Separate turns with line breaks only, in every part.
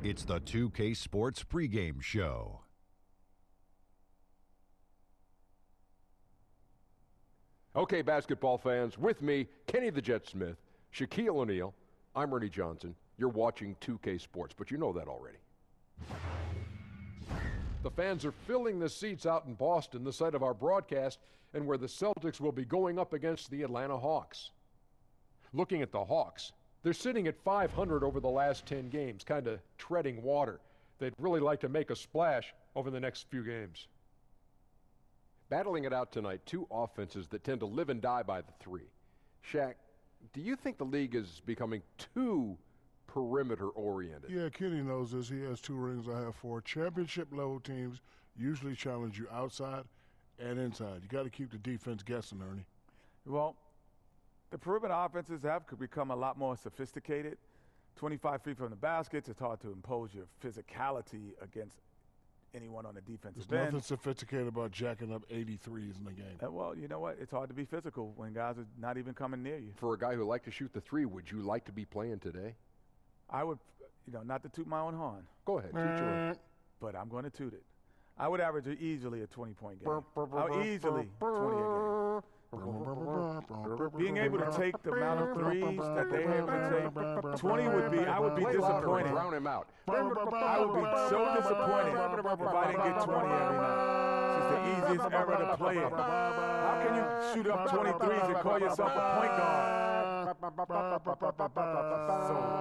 It's the 2K Sports pregame show.
Okay, basketball fans, with me, Kenny the Jet Smith, Shaquille O'Neal, I'm Ernie Johnson. You're watching 2K Sports, but you know that already. The fans are filling the seats out in Boston, the site of our broadcast, and where the Celtics will be going up against the Atlanta Hawks. Looking at the Hawks, they're sitting at 500 over the last 10 games, kind of treading water. They'd really like to make a splash over the next few games. Battling it out tonight, two offenses that tend to live and die by the three. Shaq, do you think the league is becoming too perimeter-oriented?
Yeah, Kenny knows this. He has 2 rings, I have 4. Championship-level teams usually challenge you outside and inside. You got to keep the defense guessing, Ernie.
Well, the perimeter offenses have become a lot more sophisticated. 25 feet from the baskets, it's hard to impose your physicality against anyone on the defensive end.
There's nothing sophisticated about jacking up 83s in the game.
Well, you know what? It's hard to be physical when guys are not even coming near you.
For a guy who liked to shoot the three, would you like to be playing today?
I would, not to toot my own horn.
Go ahead, toot your own.
But I'm going to toot it. I would average easily a 20-point game. Easily 20 a game. Being able to take the amount of threes that they have to take, 20 would be, I would be disappointed.
Drown him out.
I would be so disappointed if I didn't get 20 every night. It's the easiest era to play it. How can you shoot up 23s and call yourself a point guard? So,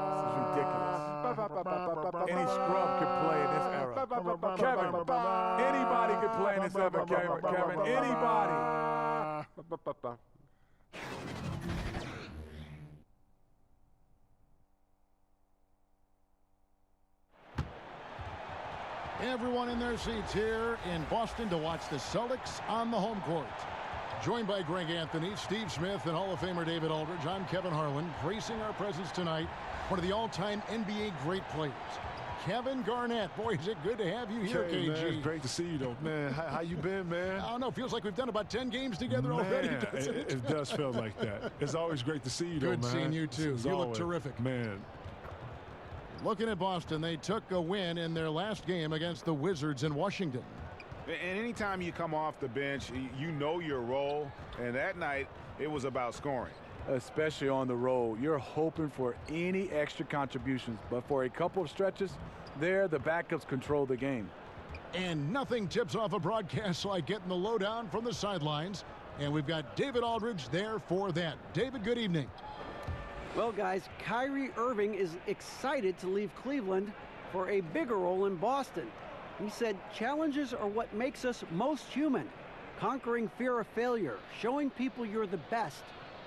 this is ridiculous. Any scrub could play in this era. Kevin, anybody could play in this era, Kevin. Anybody.
Everyone in their seats here in Boston to watch the Celtics on the home court. Joined by Greg Anthony, Steve Smith, and Hall of Famer David Aldridge, I'm Kevin Harlan, gracing our presence tonight, one of the all-time NBA great players, Kevin Garnett. Boy, is it good to have you here, KG.
Man, it's great to see you, though. Man, how you been, man?
I don't know. Feels like we've done about 10 games together already, doesn't it?
It does feel like that. It's always great to see you, though, man.
Good seeing you, too. You look terrific.
Man.
Looking at Boston, they took a win in their last game against the Wizards in Washington.
And anytime you come off the bench, you know your role. And that night, it was about scoring.
Especially on the road. You're hoping for any extra contributions. But for a couple of stretches, there, the backups control the game.
And nothing tips off a broadcast like getting the lowdown from the sidelines. And we've got David Aldridge there for that. David, good evening.
Well, guys, Kyrie Irving is excited to leave Cleveland for a bigger role in Boston. He said, challenges are what makes us most human. Conquering fear of failure, showing people you're the best,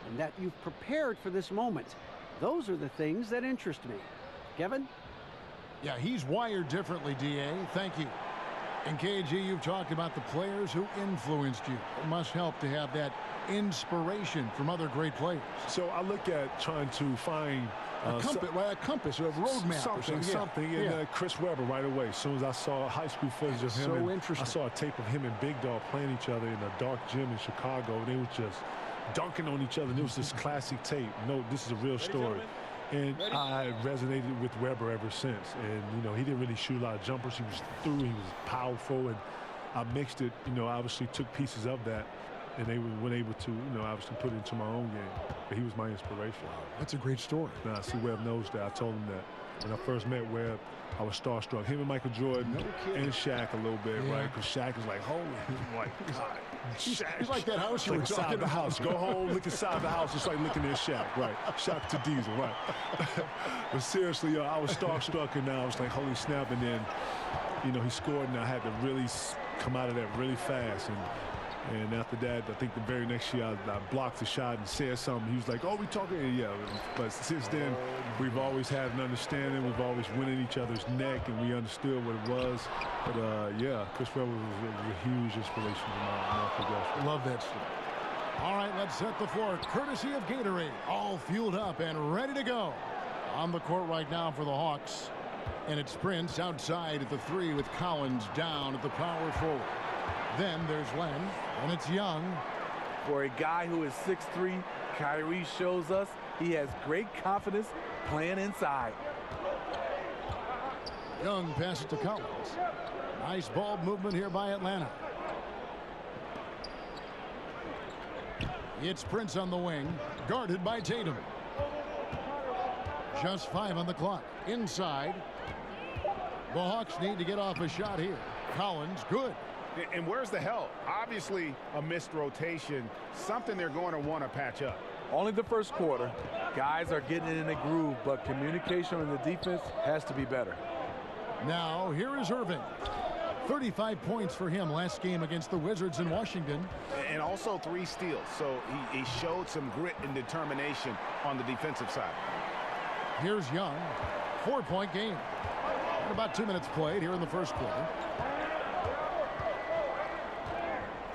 and that you've prepared for this moment. Those are the things that interest me. Kevin?
Yeah, he's wired differently, D.A. Thank you. And KG, you've talked about the players who influenced you. It must help to have that inspiration from other great players.
So I look at trying to find
a compass or a roadmap.
Something. And Chris Webber right away. As soon as I saw high school footage of him,
so interesting.
I saw a tape of him and Big Dog playing each other in a dark gym in Chicago. They were just dunking on each other. And it was this classic tape. No, this is a real story. And I resonated with Webber ever since. And, he didn't really shoot a lot of jumpers. He was through. He was powerful. And I mixed it, obviously took pieces of that. And they were able to, obviously put it into my own game. But he was my inspiration.
That's a great story.
Now, see, Webb knows that. I told him that when I first met Webb, I was starstruck. Him and Michael Jordan and Shaq a little bit, right? Because Shaq is like, holy, like, God.
Shaq. He's like that house you were talking
about. The house. Go home, look inside the house. It's like looking at Shaq, right? Shaq to Diesel, right? But seriously, I was starstruck, and I was like, holy snap. And then, he scored, and I had to really come out of that really fast. And after that, I think the very next year, I blocked the shot and said something. He was like, oh, we talking? Yeah. But since then, we've always had an understanding. We've always went in each other's neck, and we understood what it was. But, yeah, Chris Webber was a huge inspiration in my progression.
Love that story. All right, let's set the floor. Courtesy of Gatorade, all fueled up and ready to go. On the court right now for the Hawks. And it's Prince outside at the 3 with Collins down at the power forward. Then there's Len, and it's Young.
For a guy who is 6'3", Kyrie shows us he has great confidence playing inside.
Young passes to Collins. Nice ball movement here by Atlanta. It's Prince on the wing, guarded by Tatum. Just 5 on the clock. Inside. The Hawks need to get off a shot here. Collins, good.
And where's the help? Obviously a missed rotation, something they're going to want to patch up.
Only the first quarter. Guys are getting in a groove, but communication on the defense has to be better.
Now, here is Irving. 35 points for him last game against the Wizards in Washington.
And also 3 steals, so he showed some grit and determination on the defensive side.
Here's Young. 4-point game. And about 2 minutes played here in the first quarter.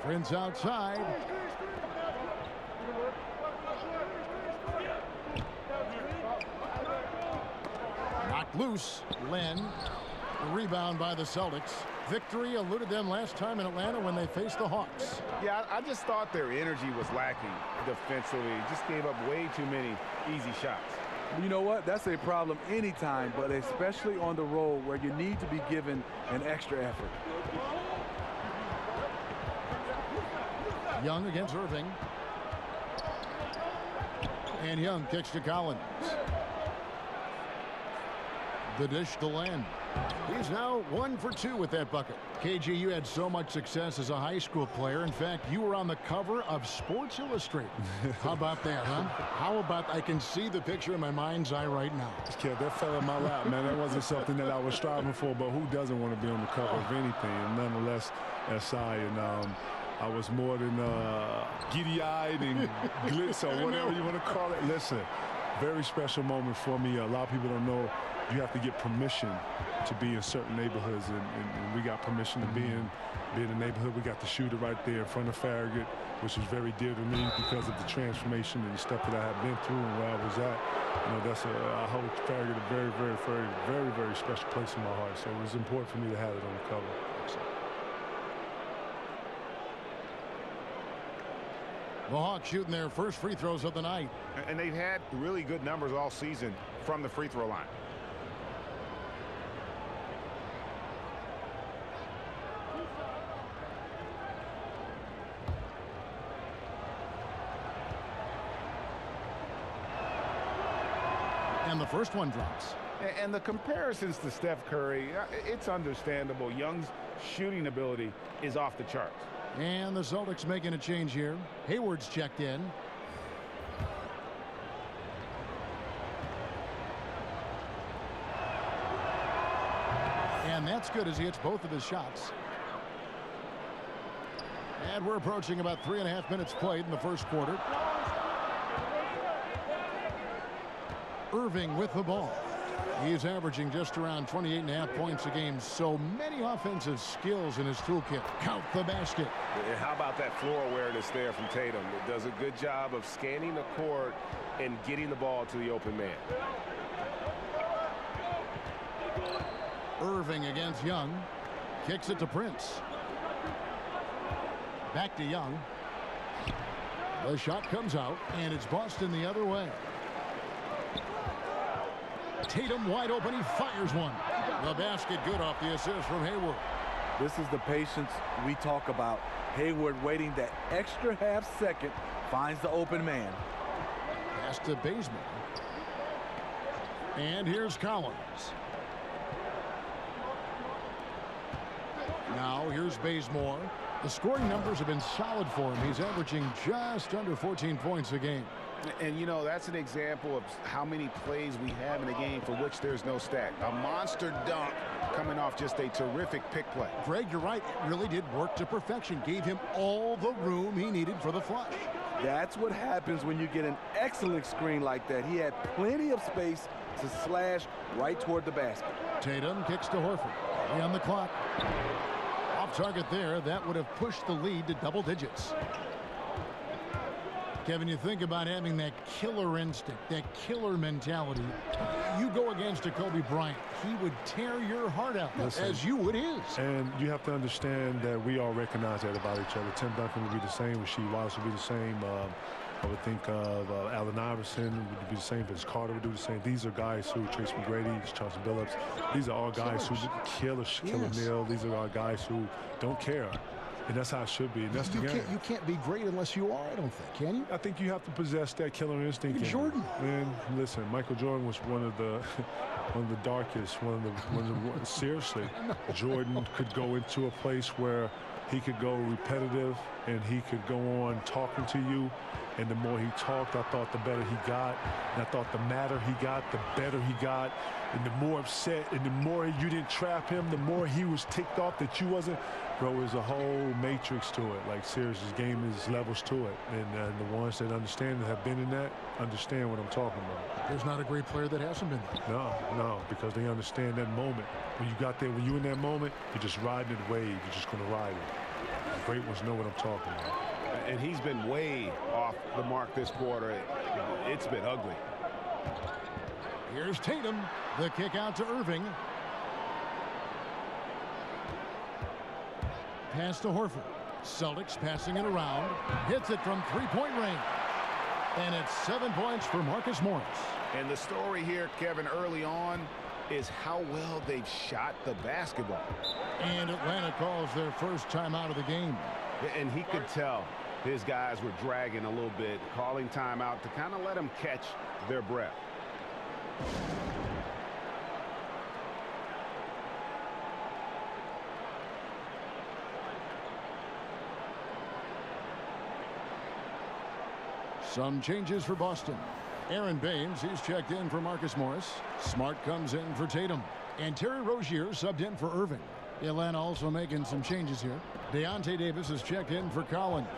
Prince outside. Knocked loose. Len. The rebound by the Celtics. Victory eluded them last time in Atlanta when they faced the Hawks.
Yeah, I just thought their energy was lacking defensively. Just gave up way too many easy shots.
You know what? That's a problem anytime, but especially on the road where you need to be given an extra effort.
Young against Irving. And Young kicks to Collins. The dish to Len. He's now 1 for 2 with that bucket. KG, you had so much success as a high school player. In fact, you were on the cover of Sports Illustrated. How about that, huh? How about I can see the picture in my mind's eye right now.
Yeah, that fell in my lap, man. That wasn't something that I was striving for, but who doesn't want to be on the cover of anything? And nonetheless, SI, and I was more than giddy-eyed and glitz or whatever you want to call it. Listen, very special moment for me. A lot of people don't know you have to get permission to be in certain neighborhoods, and we got permission to be in the neighborhood. We got the shooter right there in front of Farragut, which was very dear to me because of the transformation and the stuff that I had been through and where I was at. You know, I hold Farragut a very, very, very, very, very special place in my heart. So it was important for me to have it on the cover.
The Hawks shooting their first free throws of the night.
And they've had really good numbers all season from the free throw line.
And the first one drops.
And the comparisons to Steph Curry, it's understandable. Young's shooting ability is off the charts.
And the Celtics making a change here. Hayward's checked in. And that's good as he hits both of his shots. And we're approaching about 3.5 minutes played in the first quarter. Irving with the ball. He's averaging just around 28.5 points a game. So many offensive skills in his toolkit. Count the basket.
And how about that floor awareness there from Tatum? It does a good job of scanning the court and getting the ball to the open man.
Irving against Young. Kicks it to Prince. Back to Young. The shot comes out, and it's Boston the other way. Tatum wide open. He fires one. The basket good off the assist from Hayward.
This is the patience we talk about. Hayward waiting that extra half second, finds the open man.
Pass to Bazemore. And here's Collins. Now here's Bazemore. The scoring numbers have been solid for him. He's averaging just under 14 points a game.
And, you know, that's an example of how many plays we have in a game for which there's no stat. A monster dunk coming off just a terrific pick play.
Greg, you're right. It really did work to perfection. Gave him all the room he needed for the flush.
That's what happens when you get an excellent screen like that. He had plenty of space to slash right toward the basket.
Tatum kicks to Horford. 3 on the clock. Off target there. That would have pushed the lead to double digits. Kevin, you think about having that killer instinct, that killer mentality. You go against a Kobe Bryant, he would tear your heart out, as you would his.
And you have to understand that we all recognize that about each other. Tim Duncan would be the same. Rasheed Wallace would be the same. I would think of Allen Iverson would be the same. Vince Carter would do the same. These are guys who, Trace McGrady, Chauncey Billups, these are all guys who kill O'Neal. These are all guys who don't care. And that's how it should be. And that's the game.
You can't be great unless you are, I don't think, can you?
I think you have to possess that killer instinct.
Jordan.
Man, listen, Michael Jordan was one of the darkest, seriously. Jordan could go into a place where he could go repetitive and he could go on talking to you. And the more he talked, I thought the better he got. And I thought the madder he got, the better he got. And the more upset and the more you didn't trap him, the more he was ticked off that you wasn't. Bro, there's a whole matrix to it. Like, seriously, this game is levels to it. And the ones that understand that have been in that understand what I'm talking about.
There's not a great player that hasn't been there.
No, because they understand that moment. When you got there, when you in that moment, you're just riding the wave. You're just going to ride it. The great ones know what I'm talking about.
And he's been way off the mark this quarter. It's been ugly.
Here's Tatum. The kick out to Irving. Pass to Horford. Celtics passing it around. Hits it from three-point range. And it's 7 points for Marcus Morris.
And the story here, Kevin, early on is how well they've shot the basketball.
And Atlanta calls their first time out of the game.
And he could tell his guys were dragging a little bit, calling timeout to kind of let them catch their breath.
Some changes for Boston. Aaron Baines, he's checked in for Marcus Morris. Smart comes in for Tatum. And Terry Rozier subbed in for Irving. Atlanta also making some changes here. Deontay Davis is checked in for Collins.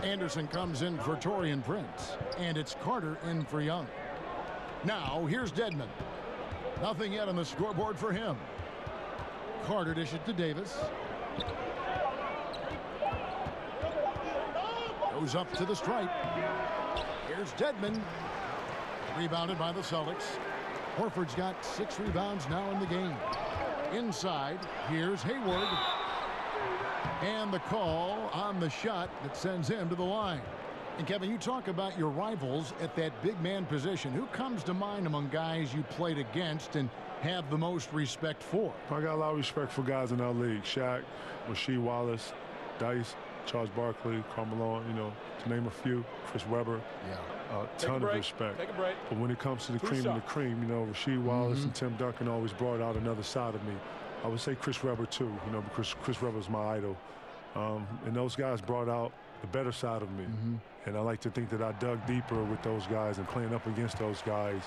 Anderson comes in for Taurean Prince. And it's Carter in for Young. Now, here's Dedmon. Nothing yet on the scoreboard for him. Carter dishes to Davis. Goes up to the stripe. Here's Dedmon. Rebounded by the Celtics. Horford's got 6 rebounds now in the game. Inside, here's Hayward. And the call on the shot that sends him to the line. And Kevin, you talk about your rivals at that big man position. Who comes to mind among guys you played against and have the most respect for?
I got a lot of respect for guys in our league. Shaq, Rasheed Wallace, Dice, Charles Barkley, Carmelo, to name a few. Chris Webber.
Yeah.
A ton of respect.
Take a break.
But when it comes to the cream of the cream, Rasheed Wallace and Tim Duncan always brought out another side of me. I would say Chris Webber too, because Chris Webber is my idol. And those guys brought out the better side of me. And I like to think that I dug deeper with those guys and playing up against those guys.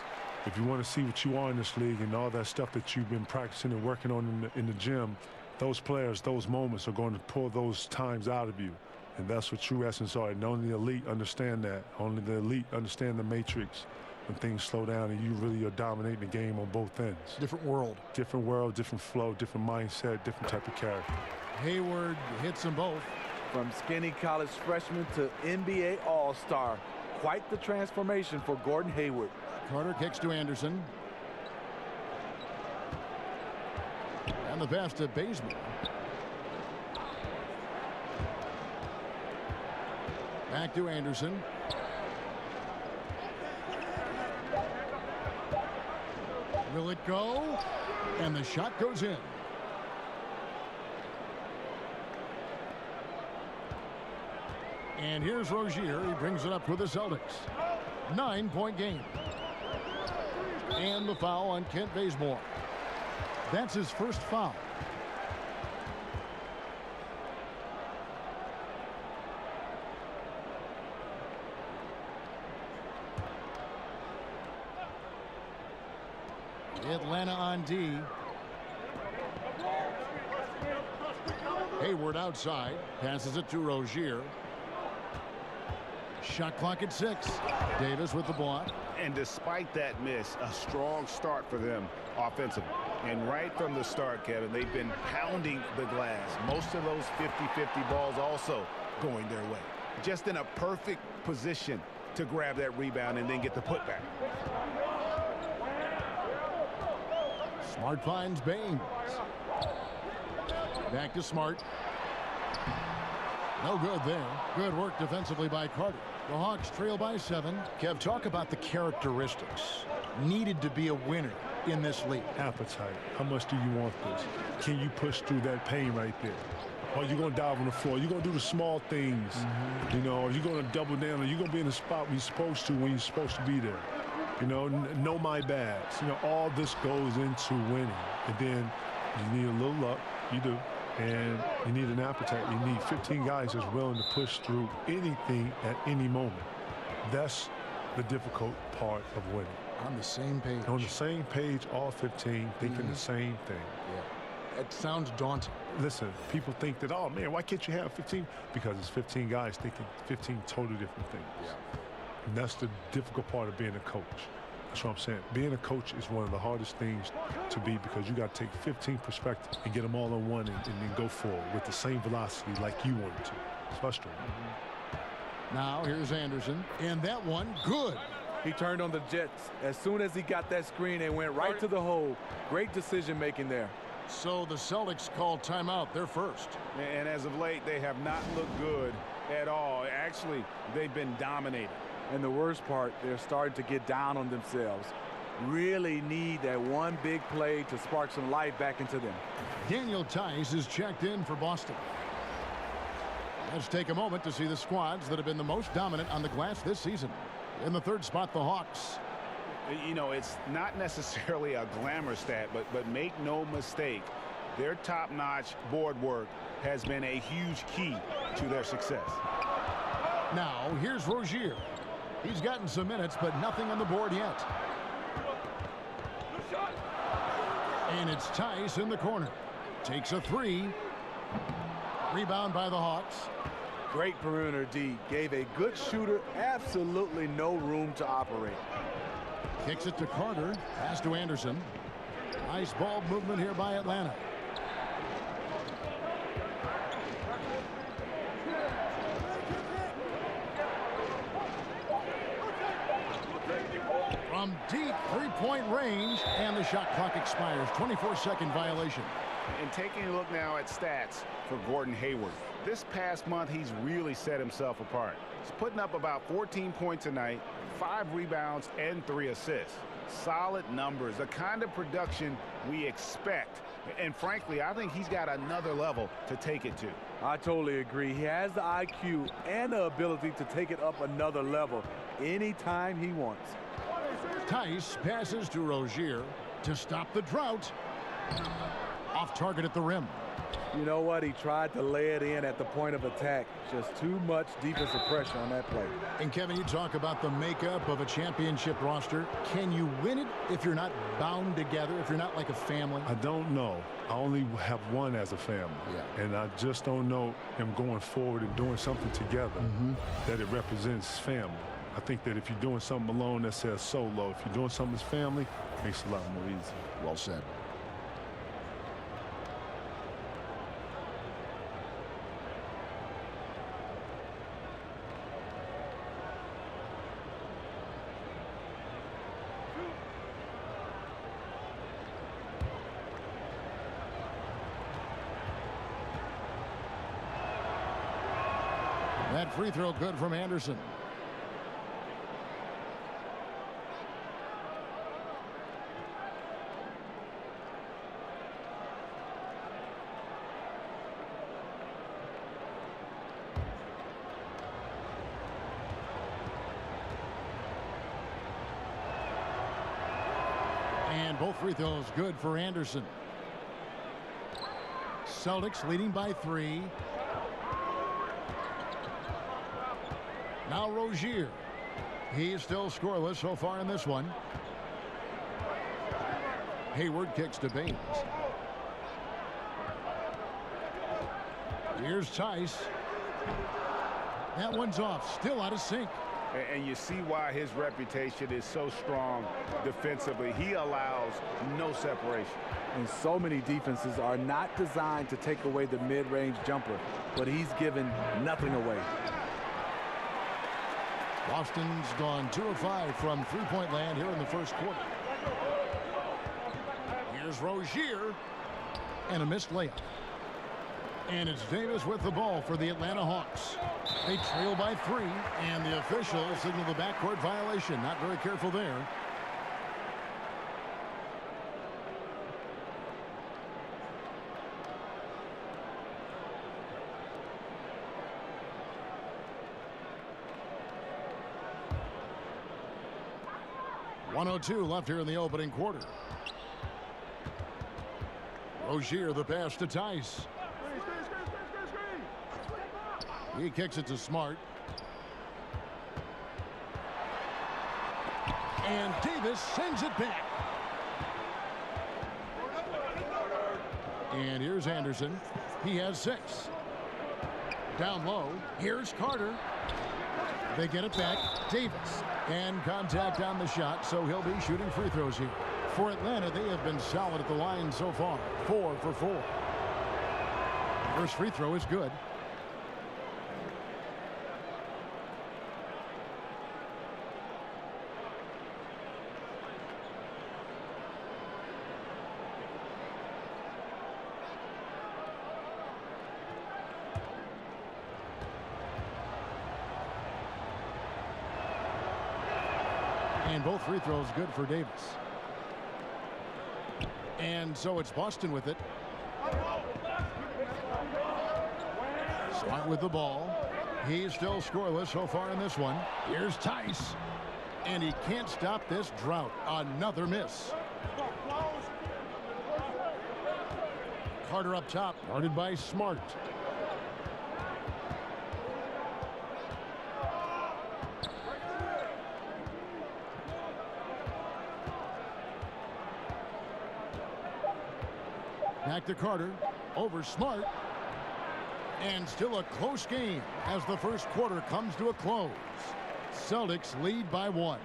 If you want to see what you are in this league and all that stuff that you've been practicing and working on in the gym, those players, those moments are going to pull those times out of you. And that's what true essence are. And only the elite understand that. Only the elite understand the matrix when things slow down and you really are dominating the game on both ends.
Different world.
Different world, different flow, different mindset, different type of character.
Hayward hits them both.
From skinny college freshman to NBA All-Star. Quite the transformation for Gordon Hayward.
Carter kicks to Anderson. And the pass to Bazemore. Back to Anderson. Will it go? And the shot goes in. And here's Rozier. He brings it up for the Celtics. 9-point game. And the foul on Kent Bazemore. That's his first foul. Atlanta on D. Hayward outside. Passes it to Rozier. Shot clock at 6. Davis with the block.
And despite that miss, a strong start for them offensively. And right from the start, Kevin, they've been pounding the glass. Most of those 50-50 balls also going their way. Just in a perfect position to grab that rebound and then get the putback.
Smart finds Baines. Back to Smart. No good there. Good work defensively by Carter. The Hawks trail by 7.
Kev, talk about the characteristics needed to be a winner in this league.
Appetite. How much do you want this? Can you push through that pain right there? Or you're going to dive on the floor. You're going to do the small things. You know, you're going to double down. Or you're going to be in the spot when you're supposed to, when you're supposed to be there. You know my bads. You know, all this goes into winning. And then you need a little luck. You do. And you need an appetite. You need 15 guys that's willing to push through anything at any moment. That's the difficult part of winning.
On the same page.
On the same page, all 15 thinking the same thing.
Yeah. It sounds daunting.
Listen, people think that, oh, man, why can't you have 15? Because it's 15 guys thinking 15 totally different things. Yeah. And that's the difficult part of being a coach. That's what I'm saying. Being a coach is one of the hardest things to be because you got to take 15 perspectives and get them all on one and then go forward with the same velocity like you wanted to. It's frustrating.
Now here's Anderson. And that one, good.
He turned on the Jets. As soon as he got that screen, they went right to the hole. Great decision-making there.
So the Celtics called timeout, their first.
And as of late, they have not looked good at all. Actually, they've been dominated.
And the worst part, they're starting to get down on themselves. Really need that one big play to spark some life back into them.
Daniel Tice is checked in for Boston. Let's take a moment to see the squads that have been the most dominant on the glass this season. In the third spot, the Hawks.
You know, it's not necessarily a glamour stat, but make no mistake, their top-notch board work has been a huge key to their success.
Now, here's Rozier. He's gotten some minutes, but nothing on the board yet. And it's Tice in the corner. Takes a 3. Rebound by the Hawks.
Great perimeter D. Gave a good shooter absolutely no room to operate.
Kicks it to Carter. Pass to Anderson. Nice ball movement here by Atlanta. From deep three-point range, and the shot clock expires. 24-second violation.
And taking a look now at stats for Gordon Hayward. This past month, he's really set himself apart. He's putting up about 14 points a night, 5 rebounds, and 3 assists. Solid numbers, the kind of production we expect. And frankly, I think he's got another level to take it to.
I totally agree. He has the IQ and the ability to take it up another level anytime he wants.
Tice passes to Rozier to stop the drought. Off target at the rim.
You know what? He tried to lay it in at the point of attack. Just too much defensive pressure on that play.
And Kevin, you talk about the makeup of a championship roster. Can you win it if you're not bound together, if you're not like a family?
I don't know. I only have one as a family. Yeah. And I just don't know him going forward and doing something together that it represents family. I think that if you're doing something alone, that says solo. If you're doing something as family, it makes it a lot more easy.
Well said. That free throw good from Anderson. And both free throws good for Anderson. Celtics leading by 3. Now Rozier. He is still scoreless so far in this one. Hayward kicks to Baines. Here's Tice. That one's off. Still out of sync.
And you see why his reputation is so strong defensively. He allows no separation.
And so many defenses are not designed to take away the mid-range jumper, but he's given nothing away.
Boston's gone 2 of 5 from three-point land here in the first quarter. Here's Rozier. And a missed layup. And it's Davis with the ball for the Atlanta Hawks. They trail by 3, and the officials signal the backcourt violation. Not very careful there. .102 left here in the opening quarter. Rozier, the pass to Tice. He kicks it to Smart. And Davis sends it back. And here's Anderson. He has 6. Down low. Here's Carter. They get it back. Davis. And contact on the shot, so he'll be shooting free throws here. For Atlanta, they have been solid at the line so far. 4 for 4. First free throw is good. And both free throws good for Davis. And so it's Boston with it. Smart with the ball. He's still scoreless so far in this one. Here's Tice. And he can't stop this drought. Another miss. Carter up top, guarded by Smart. Back to Carter, over Smart, and still a close game as the first quarter comes to a close. Celtics lead by 1,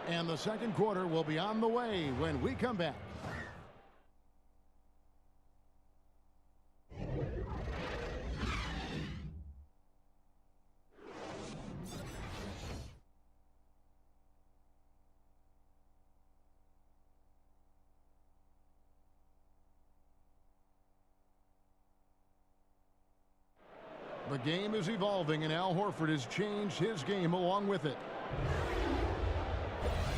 and the second quarter will be on the way when we come back. The game is evolving, and Al Horford has changed his game along with it.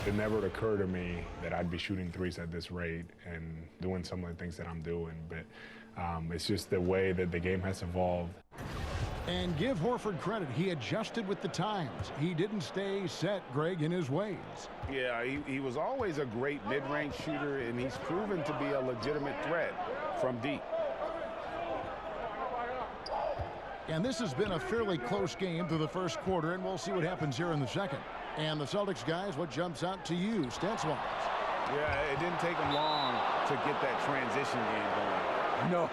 It never occurred to me that I'd be shooting threes at this rate and doing some of the things that I'm doing, but it's just the way that the game has evolved.
And give Horford credit. He adjusted with the times. He didn't stay set, Greg, in his ways.
Yeah, he was always a great mid-range shooter, and he's proven to be a legitimate threat from deep.
And this has been a fairly close game through the first quarter, and we'll see what happens here in the second. And the Celtics guys, what jumps out to you, stats-wise?
Yeah, it didn't take them long to get that transition game going.
No,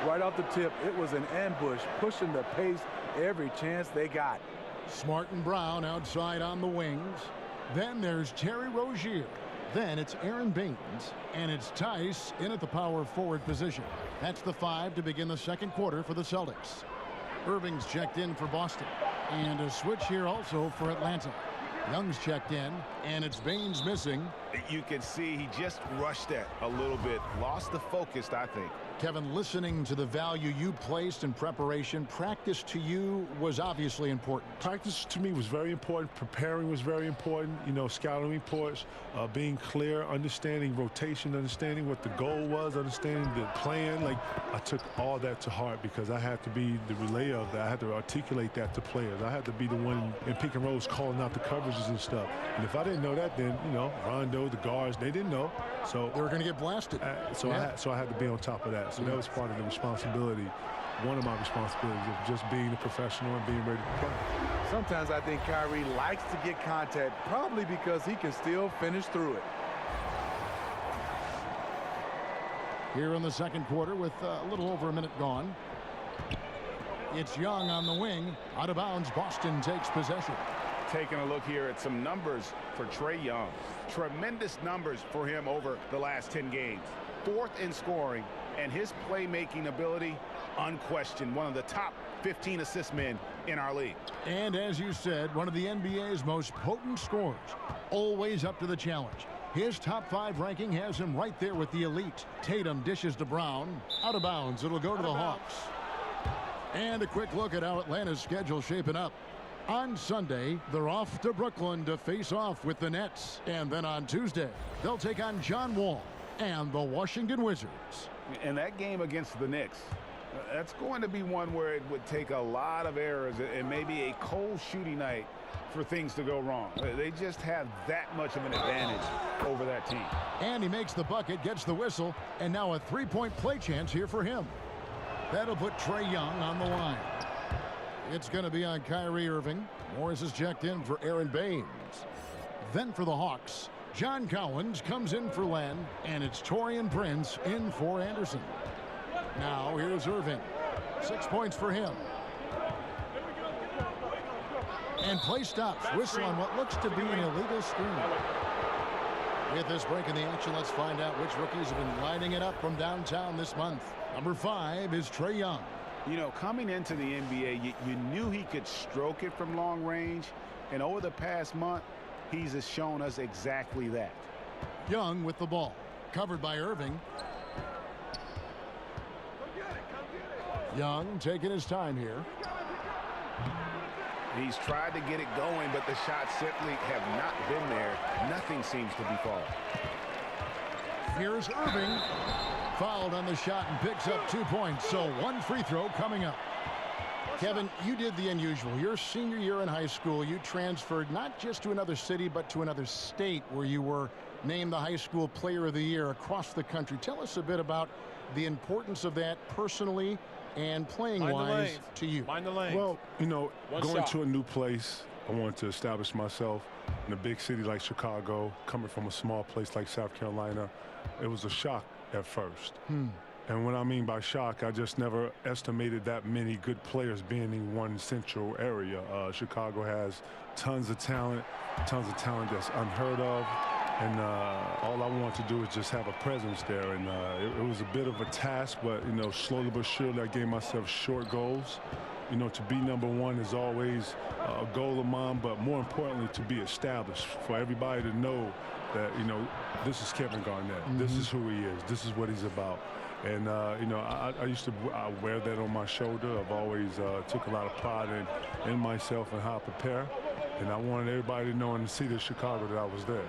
right off the tip, it was an ambush, pushing the pace every chance they got.
Smart and Brown outside on the wings. Then there's Terry Rozier. Then it's Aaron Baines, and it's Tice in at the power forward position. That's the 5 to begin the second quarter for the Celtics. Irving's checked in for Boston. And a switch here also for Atlanta. Young's checked in, and it's Baines missing.
You can see he just rushed that a little bit. Lost the focus, I think.
Kevin, listening to the value you placed in preparation, practice to you was obviously important.
Practice to me was very important. Preparing was very important. You know, scouting reports, being clear, understanding rotation, understanding what the goal was, understanding the plan. Like, I took all that to heart because I had to be the relayer of that. I had to articulate that to players. I had to be the one in pick and rolls calling out the coverages and stuff. And if I didn't know that, then, you know, Rondo, the guards, they didn't know. So
they were going to get blasted.
So I had to be on top of that. So that was part of the responsibility, one of my responsibilities of just being a professional and being ready to play.
Sometimes I think Kyrie likes to get contact, probably because he can still finish through it.
Here in the second quarter with a little over a minute gone. It's Young on the wing. Out of bounds, Boston takes possession.
Taking a look here at some numbers for Trae Young. Tremendous numbers for him over the last 10 games. 4th in scoring, and his playmaking ability, unquestioned. One of the top 15 assist men in our league.
And as you said, one of the NBA's most potent scorers. Always up to the challenge. His top 5 ranking has him right there with the elite. Tatum dishes to Brown. Out of bounds. It'll go to the Hawks. And a quick look at how Atlanta's schedule shaping up. On Sunday, they're off to Brooklyn to face off with the Nets. And then on Tuesday, they'll take on John Wall and the Washington Wizards.
And that game against the Knicks, that's going to be one where it would take a lot of errors and maybe a cold shooting night for things to go wrong. They just have that much of an advantage over that team.
And he makes the bucket, gets the whistle, and now a three-point play chance here for him. That'll put Trae Young on the line. It's going to be on Kyrie Irving. Morris is checked in for Aaron Baines. Then for the Hawks, John Collins comes in for Len, and it's Taurean Prince in for Anderson. Now here's Irving. 6 points for him. And play stops. Whistle on what looks to be an illegal screen. With this break in the action, let's find out which rookies have been lighting it up from downtown this month. Number 5 is Trae Young.
You know, coming into the NBA, you knew he could stroke it from long range. And over the past month, he's shown us exactly that.
Young with the ball. Covered by Irving. Young taking his time here.
He's tried to get it going, but the shots simply have not been there. Nothing seems to be falling.
Here's Irving. Fouled on the shot and picks up 2 points. So one free throw coming up. Kevin, you did the unusual. Your senior year in high school, you transferred not just to another city, but to another state where you were named the high school player of the year across the country. Tell us a bit about the importance of that personally and playing-wise to you.
Mind the lanes. Well, you know, going to a new place, I wanted to establish myself in a big city like Chicago, coming from a small place like South Carolina. It was a shock at first. And what I mean by shock, I just never estimated that many good players being in one central area. Chicago has tons of talent that's unheard of. And all I wanted to do is just have a presence there. And it was a bit of a task, but, you know, slowly but surely I gave myself short goals. You know, to be number one is always a goal of mine, but more importantly, to be established, for everybody to know that, you know, this is Kevin Garnett. This is who he is. This is what he's about. And, you know, I used to wear that on my shoulder. I've always took a lot of pride in myself and how I prepare. And I wanted everybody to know in the city of Chicago that I was there.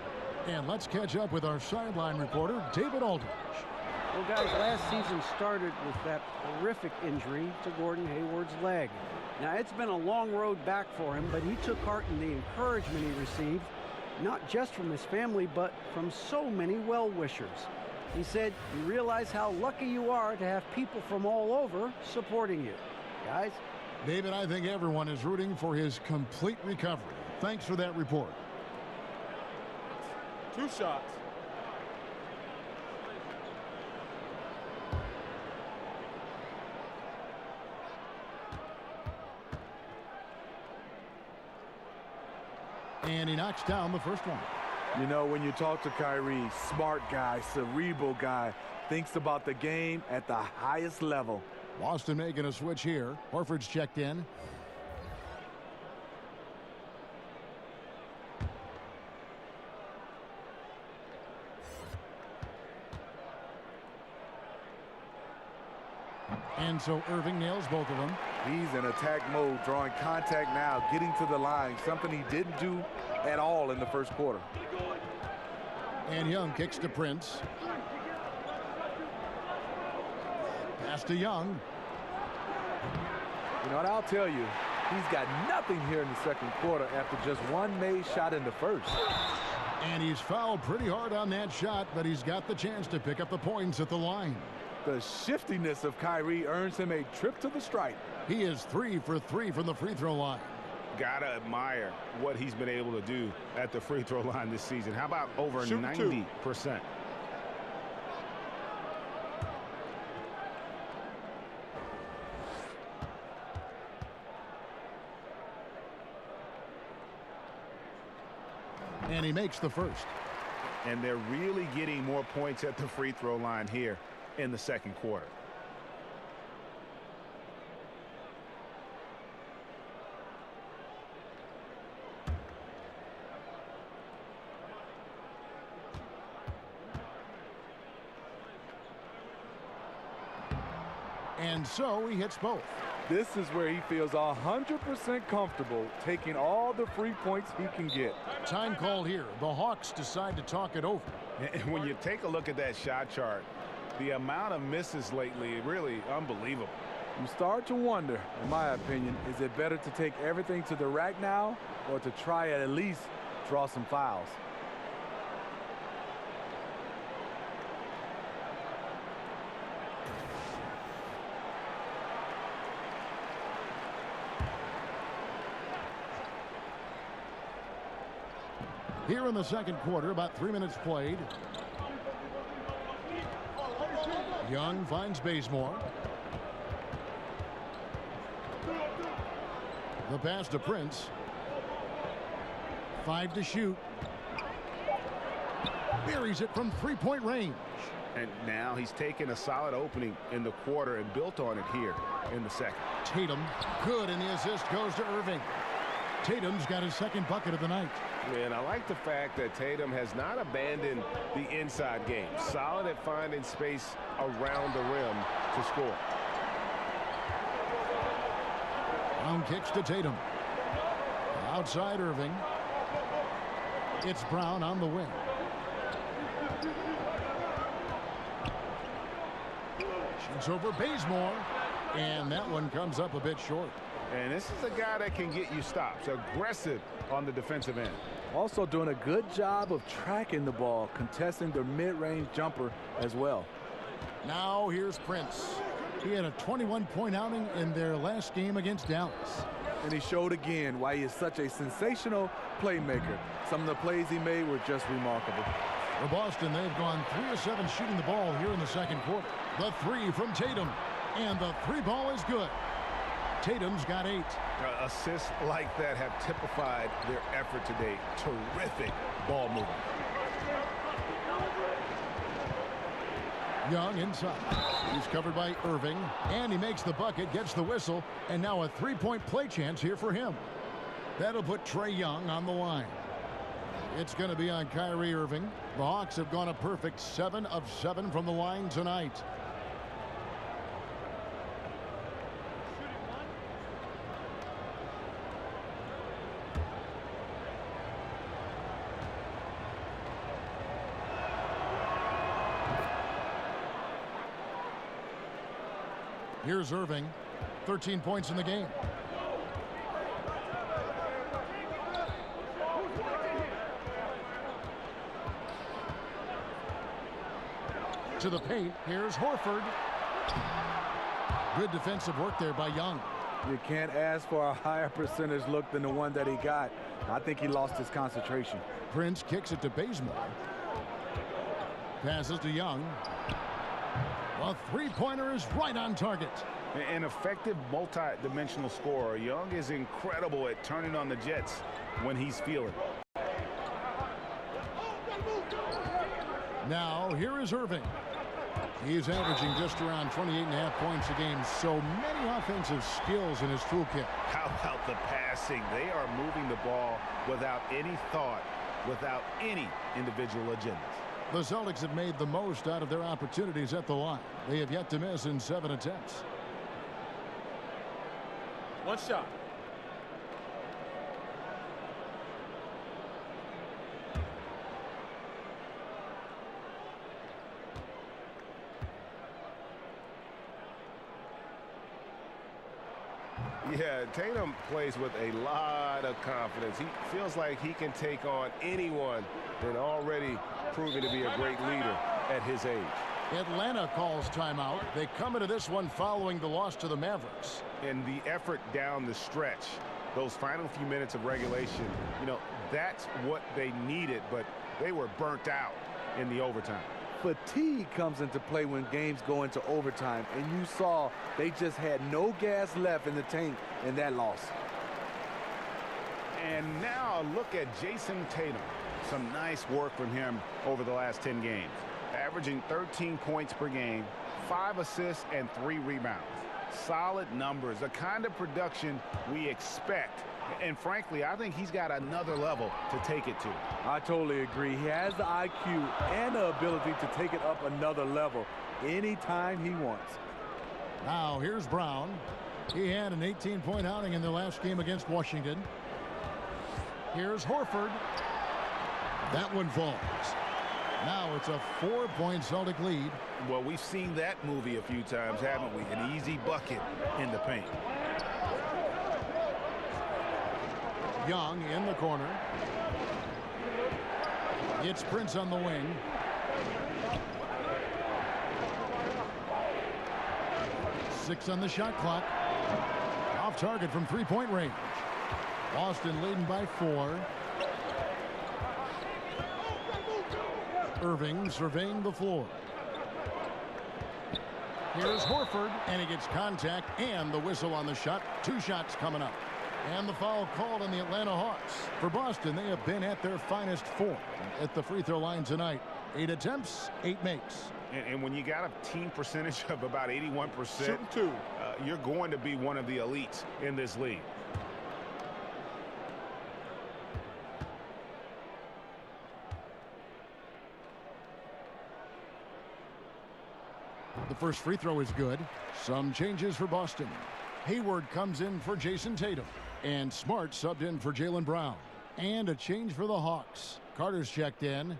And let's catch up with our sideline reporter, David Aldridge.
Well, guys, last season started with that horrific injury to Gordon Hayward's leg. Now, it's been a long road back for him, but he took heart in the encouragement he received, not just from his family, but from so many well-wishers. He said, "You realize how lucky you are to have people from all over supporting you." Guys?
David, I think everyone is rooting for his complete recovery. Thanks for that report.
2 shots.
And he knocks down the first one.
You know, when you talk to Kyrie, smart guy, cerebral guy, thinks about the game at the highest level.
Boston making a switch here. Horford's checked in. And so Irving nails both of them.
He's in attack mode, drawing contact now, getting to the line, something he didn't do at all in the first quarter.
And Young kicks to Prince. Pass to Young.
You know what, I'll tell you, he's got nothing here in the second quarter after just one made shot in the first.
And he's fouled pretty hard on that shot, but he's got the chance to pick up the points at the line.
The shiftiness of Kyrie earns him a trip to the stripe.
He is 3 for 3 from the free throw line.
Gotta admire what he's been able to do at the free throw line this season. How about over 90%?
And he makes the first.
And they're really getting more points at the free throw line here in the second quarter.
And so he hits both.
This is where he feels 100% comfortable taking all the free points he can get.
Time called here. The Hawks decide to talk it over.
And when you take a look at that shot chart, the amount of misses lately, really unbelievable.
You start to wonder, in my opinion, is it better to take everything to the rack now or to try at least draw some fouls?
Here in the second quarter, about 3 minutes played. Young finds Bazemore. The pass to Prince. 5 to shoot. Buries it from three-point range.
And now he's taken a solid opening in the quarter and built on it here in the second.
Tatum, good, and the assist goes to Irving. Tatum's got his second bucket of the night.
And I like the fact that Tatum has not abandoned the inside game. Solid at finding space around the rim to score.
Brown kicks to Tatum. Outside Irving. It's Brown on the wing. Shoots over Bazemore. And that one comes up a bit short.
And this is a guy that can get you stops. Aggressive on the defensive end.
Also doing a good job of tracking the ball, contesting the mid-range jumper as well.
Now here's Prince. He had a 21-point outing in their last game against Dallas.
And he showed again why he is such a sensational playmaker. Some of the plays he made were just remarkable.
For Boston, they've gone 3 of 7 shooting the ball here in the second quarter. The three from Tatum. And the three ball is good. Tatum's got 8.
Assists like that have typified their effort today. Terrific ball movement.
Young inside. He's covered by Irving. And he makes the bucket, gets the whistle, and now a three-point play chance here for him. That'll put Trae Young on the line. It's going to be on Kyrie Irving. The Hawks have gone a perfect 7 of 7 from the line tonight. Here's Irving, 13 points in the game. To the paint, here's Horford. Good defensive work there by Young.
You can't ask for a higher percentage look than the one that he got. I think he lost his concentration.
Prince kicks it to Bazemore. Passes to Young. A three-pointer is right on target.
An effective multi-dimensional scorer. Young is incredible at turning on the Jets when he's feeling.
Now, here is Irving. He's averaging just around 28.5 points a game. So many offensive skills in his toolkit.
How about the passing? They are moving the ball without any thought, without any individual agendas.
The Celtics have made the most out of their opportunities at the line. They have yet to miss in 7 attempts.
One shot.
Yeah, Tatum plays with a lot of confidence. He feels like he can take on anyone and already proving to be a great leader at his age.
Atlanta calls timeout. They come into this one following the loss to the Mavericks.
And the effort down the stretch, those final few minutes of regulation, you know, that's what they needed, but they were burnt out in the overtime.
Fatigue comes into play when games go into overtime, and you saw they just had no gas left in the tank in that loss.
And now a look at Jason Tatum. Some nice work from him over the last 10 games. Averaging 13 points per game, 5 assists, and 3 rebounds. Solid numbers, the kind of production we expect. And frankly, I think he's got another level to take it to.
I totally agree. He has the IQ and the ability to take it up another level anytime he wants.
Now here's Brown. He had an 18-point outing in their last game against Washington. Here's Horford. That one falls. Now it's a 4-point Celtic lead.
Well, we've seen that movie a few times, haven't we? An easy bucket in the paint.
Young in the corner. It's Prince on the wing. Six on the shot clock. Off target from three-point range. Boston leading by 4. Irving surveying the floor. Here's Horford, and he gets contact and the whistle on the shot. 2 shots coming up. And the foul called on the Atlanta Hawks. For Boston, they have been at their finest 4 at the free throw line tonight. 8 attempts, 8 makes.
And when you got a team percentage of about 81%, you're going to be one of the elites in this league.
The first free throw is good. Some changes for Boston. Hayward comes in for Jason Tatum. And Smart subbed in for Jaylen Brown. And a change for the Hawks. Carter's checked in.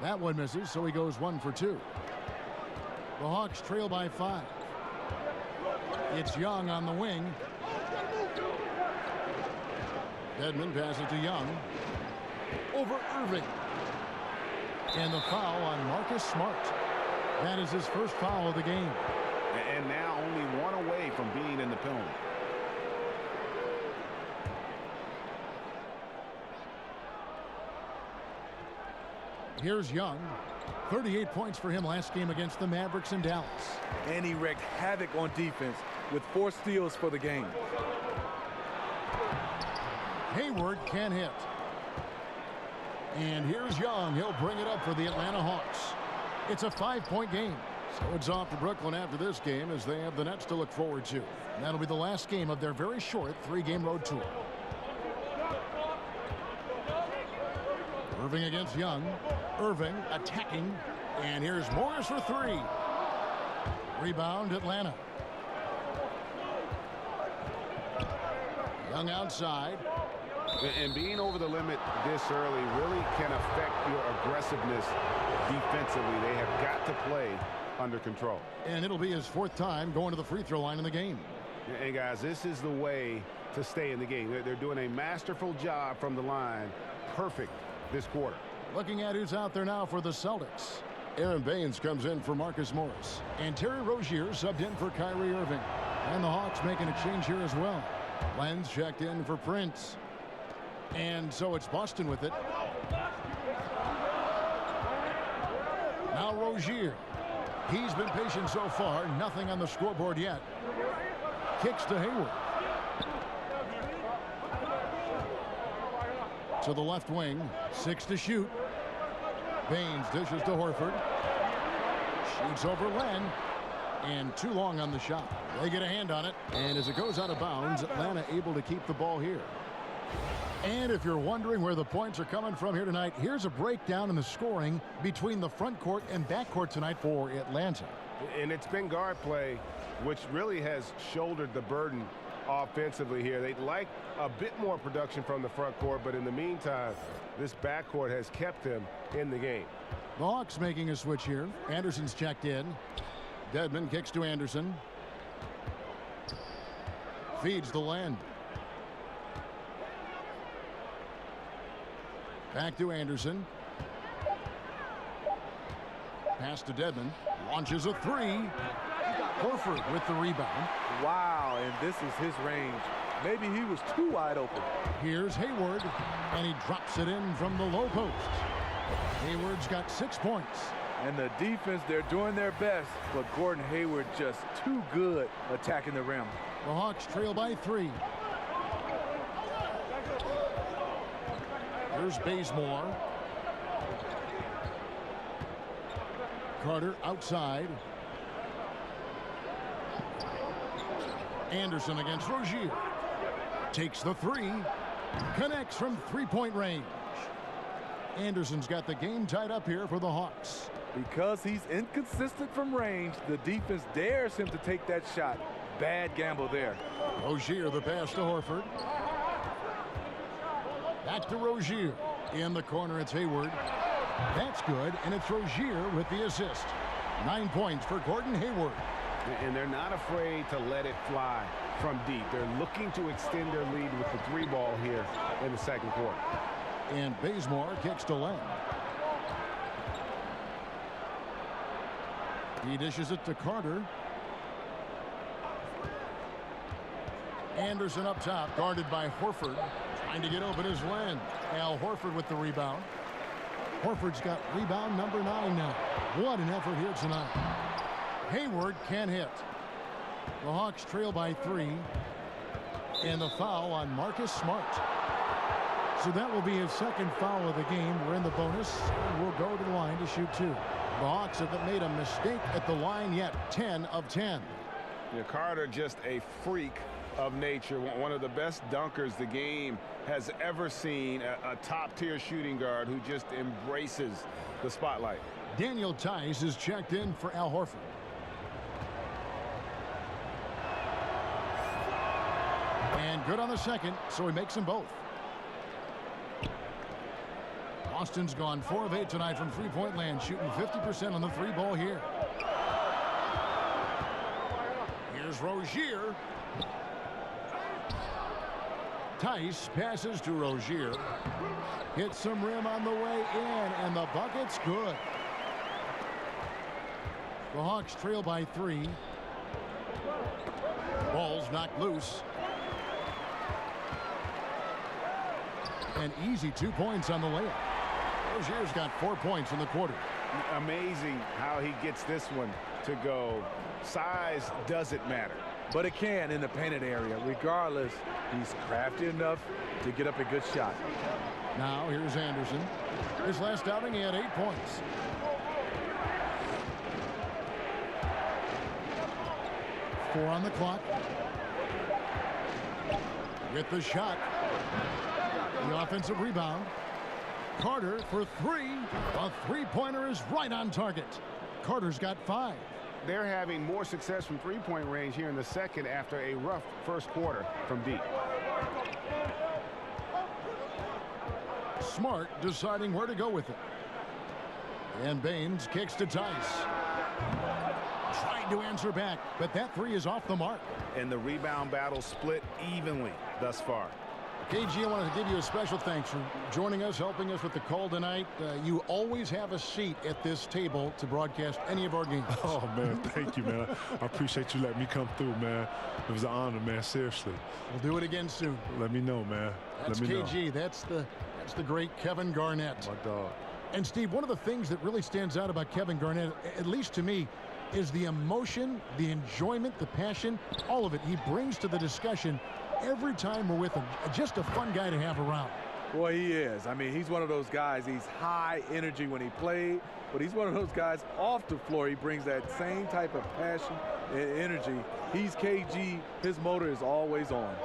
That one misses, so he goes 1 for 2. The Hawks trail by 5. It's Young on the wing. Dedmon passes to Young. Over Irving. And the foul on Marcus Smart. That is his first foul of the game.
And now only 1 away from being in the penalty.
Here's Young. 38 points for him last game against the Mavericks in Dallas.
And he wreaked havoc on defense with 4 steals for the game.
Hayward can hit. And here's Young. He'll bring it up for the Atlanta Hawks. It's a 5-point game. So it's off to Brooklyn after this game as they have the Nets to look forward to. And that'll be the last game of their very short 3-game road tour. Irving against Young. Irving attacking. And here's Morris for 3. Rebound Atlanta. Young outside.
And being over the limit this early really can affect your aggressiveness defensively. They have got to play under control.
And it'll be his 4th time going to the free throw line in the game.
And guys, this is the way to stay in the game. They're doing a masterful job from the line. Perfect this quarter.
Looking at who's out there now for the Celtics. Aaron Baines comes in for Marcus Morris. And Terry Rozier subbed in for Kyrie Irving. And the Hawks making a change here as well. Lenz checked in for Prince. And so it's Boston with it. Now Rozier. He's been patient so far. Nothing on the scoreboard yet. Kicks to Hayward. To the left wing. 6 to shoot. Baines dishes to Horford. Shoots over Len. And too long on the shot. They get a hand on it. And as it goes out of bounds, Atlanta able to keep the ball here. And if you're wondering where the points are coming from here tonight, here's a breakdown in the scoring between the front court and back court tonight for Atlanta.
And it's been guard play, which really has shouldered the burden offensively here. They'd like a bit more production from the front court, but in the meantime, this backcourt has kept them in the game.
The Hawks making a switch here. Anderson's checked in. Dedmon kicks to Anderson. Feeds the Len. Back to Anderson. Pass to Dedmon. Launches a 3. Horford with the rebound.
Wow, and this is his range. Maybe he was too wide open.
Here's Hayward, and he drops it in from the low post. Hayward's got 6 points.
And the defense, they're doing their best, but Gordon Hayward just too good attacking the rim.
The Hawks trail by 3. Here's Bazemore. Carter outside. Anderson against Rozier. Takes the three. Connects from three-point range. Anderson's got the game tied up here for the Hawks.
Because he's inconsistent from range, the defense dares him to take that shot. Bad gamble there.
Rozier, the pass to Horford. Back to Rozier. In the corner, it's Hayward. That's good, and it's Rozier with the assist. 9 points for Gordon Hayward.
And they're not afraid to let it fly from deep. They're looking to extend their lead with the three ball here in the second quarter.
And Bazemore kicks to Len. He dishes it to Carter. Anderson up top, guarded by Horford. Trying to get open is Len. Al Horford with the rebound. Horford's got rebound number 9 now. What an effort here tonight. Hayward can't hit. The Hawks trail by 3. And the foul on Marcus Smart. So that will be his second foul of the game. We're in the bonus, and we'll go to the line to shoot 2. The Hawks haven't made a mistake at the line yet. 10 of 10.
Carter, just a freak of nature. One of the best dunkers the game has ever seen. A top-tier shooting guard who just embraces the spotlight.
Daniel Tice is checked in for Al Horford. And good on the second, so he makes them both. Austin's gone 4 of 8 tonight from three-point land, shooting 50% on the three ball here. Here's Rozier. Tice passes to Rozier. Hits some rim on the way in, and the bucket's good. The Hawks trail by 3. Ball's knocked loose. An easy 2 points on the layup. Rozier's got 4 points in the quarter.
Amazing how he gets this one to go. Size doesn't matter.
But it can in the painted area. Regardless, he's crafty enough to get up a good shot.
Now here's Anderson. His last outing, he had 8 points. Four on the clock. With the shot. The offensive rebound. Carter for 3. A three-pointer is right on target. Carter's got 5.
They're having more success from three-point range here in the second after a rough first quarter from deep.
Smart deciding where to go with it. And Baines kicks to Tice. Trying to answer back, but that 3 is off the mark.
And the rebound battle split evenly thus far.
KG, I want to give you a special thanks for joining us, helping us with the call tonight. You always have a seat at this table to broadcast any of our games.
Oh, man, thank you, man. I appreciate you letting me come through, man. It was an honor, man, seriously.
We'll do it again soon.
Let me know, man.
That's
Let me
KG.
know.
That's the great Kevin Garnett.
My dog.
And, Steve, one of the things that really stands out about Kevin Garnett, at least to me, is the emotion, the enjoyment, the passion, all of it he brings to the discussion every time we're with him. Just a fun guy to have around.
Boy, he is. I mean, he's one of those guys. He's high energy when he plays, but he's one of those guys off the floor. He brings that same type of passion and energy. He's KG. His motor is always on.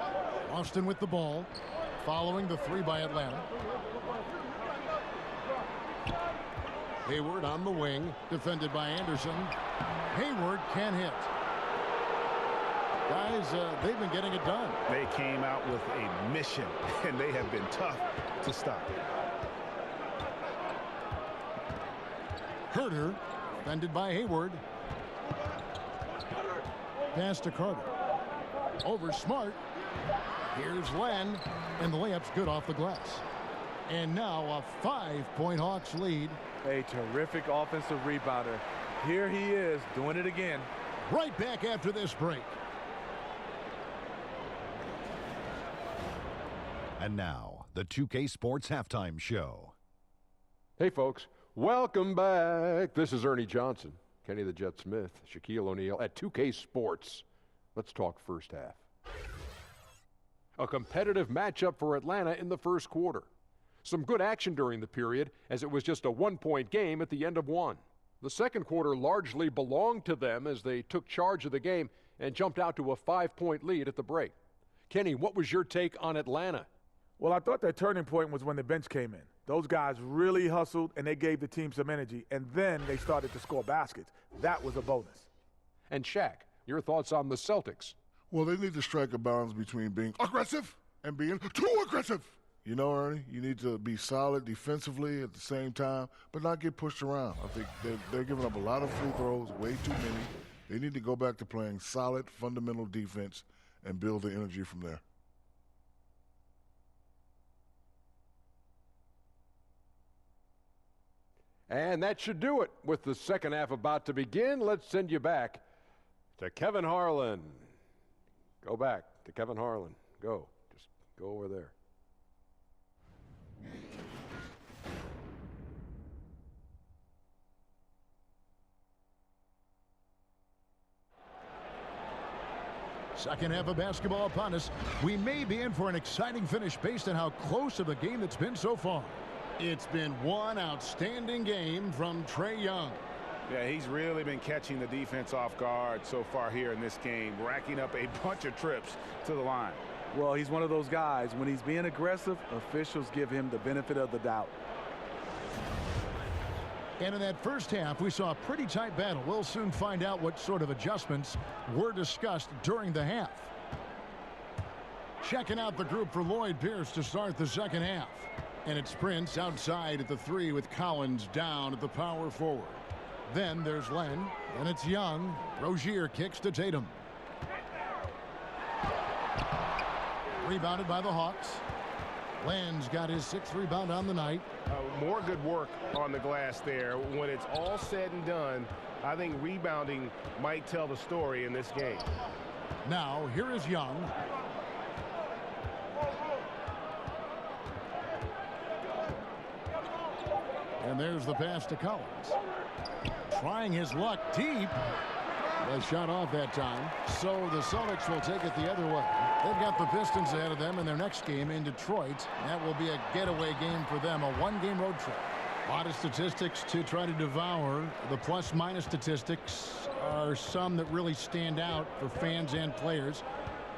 Austin with the ball, following the 3 by Atlanta. Hayward on the wing, defended by Anderson. Hayward can't hit. Guys, they've been getting it done.
They came out with a mission, and they have been tough to stop.
Herter, defended by Hayward. Pass to Carter. Over Smart. Here's Len, and the layup's good off the glass. And now a 5-point Hawks lead.
A terrific offensive rebounder. Here he is doing it again.
Right back after this break.
And now, the 2K Sports Halftime Show.
Hey, folks. Welcome back. This is Ernie Johnson, Kenny the Jet Smith, Shaquille O'Neal at 2K Sports. Let's talk first half. A competitive matchup for Atlanta in the first quarter. Some good action during the period, as it was just a one-point game at the end of one. The second quarter largely belonged to them as they took charge of the game and jumped out to a 5-point lead at the break. Kenny, what was your take on Atlanta?
Well, I thought that turning point was when the bench came in. Those guys really hustled, and they gave the team some energy, and then they started to score baskets. That was a bonus.
And Shaq, your thoughts on the Celtics?
Well, they need to strike a balance between being aggressive and being too aggressive. You know, Ernie, you need to be solid defensively at the same time, but not get pushed around. I think they're giving up a lot of free throws, way too many. They need to go back to playing solid, fundamental defense and build the energy from there.
And that should do it. With the second half about to begin, let's send you back to Kevin Harlan. Go back to Kevin Harlan. Go. Just go over there.
Second half of basketball upon us. We may be in for an exciting finish based on how close of a game it's been so far. It's been one outstanding game from Trae Young.
Yeah, he's really been catching the defense off guard so far here in this game, racking up a bunch of trips to the line.
Well, he's one of those guys. When he's being aggressive, officials give him the benefit of the doubt.
And in that first half, we saw a pretty tight battle. We'll soon find out what sort of adjustments were discussed during the half. Checking out the group for Lloyd Pierce to start the second half. And it's Prince outside at the 3 with Collins down at the power forward. Then there's Len, and it's Young. Rozier kicks to Tatum. Rebounded by the Hawks. Len's got his 6th rebound on the night.
More good work on the glass there. When it's all said and done, I think rebounding might tell the story in this game.
Now, here is Young. And there's the pass to Collins. Trying his luck deep. A shot off that time. So the Celtics will take it the other way. They've got the Pistons ahead of them in their next game in Detroit. That will be a getaway game for them, a one-game road trip. A lot of statistics to try to devour. The plus-minus statistics are some that really stand out for fans and players.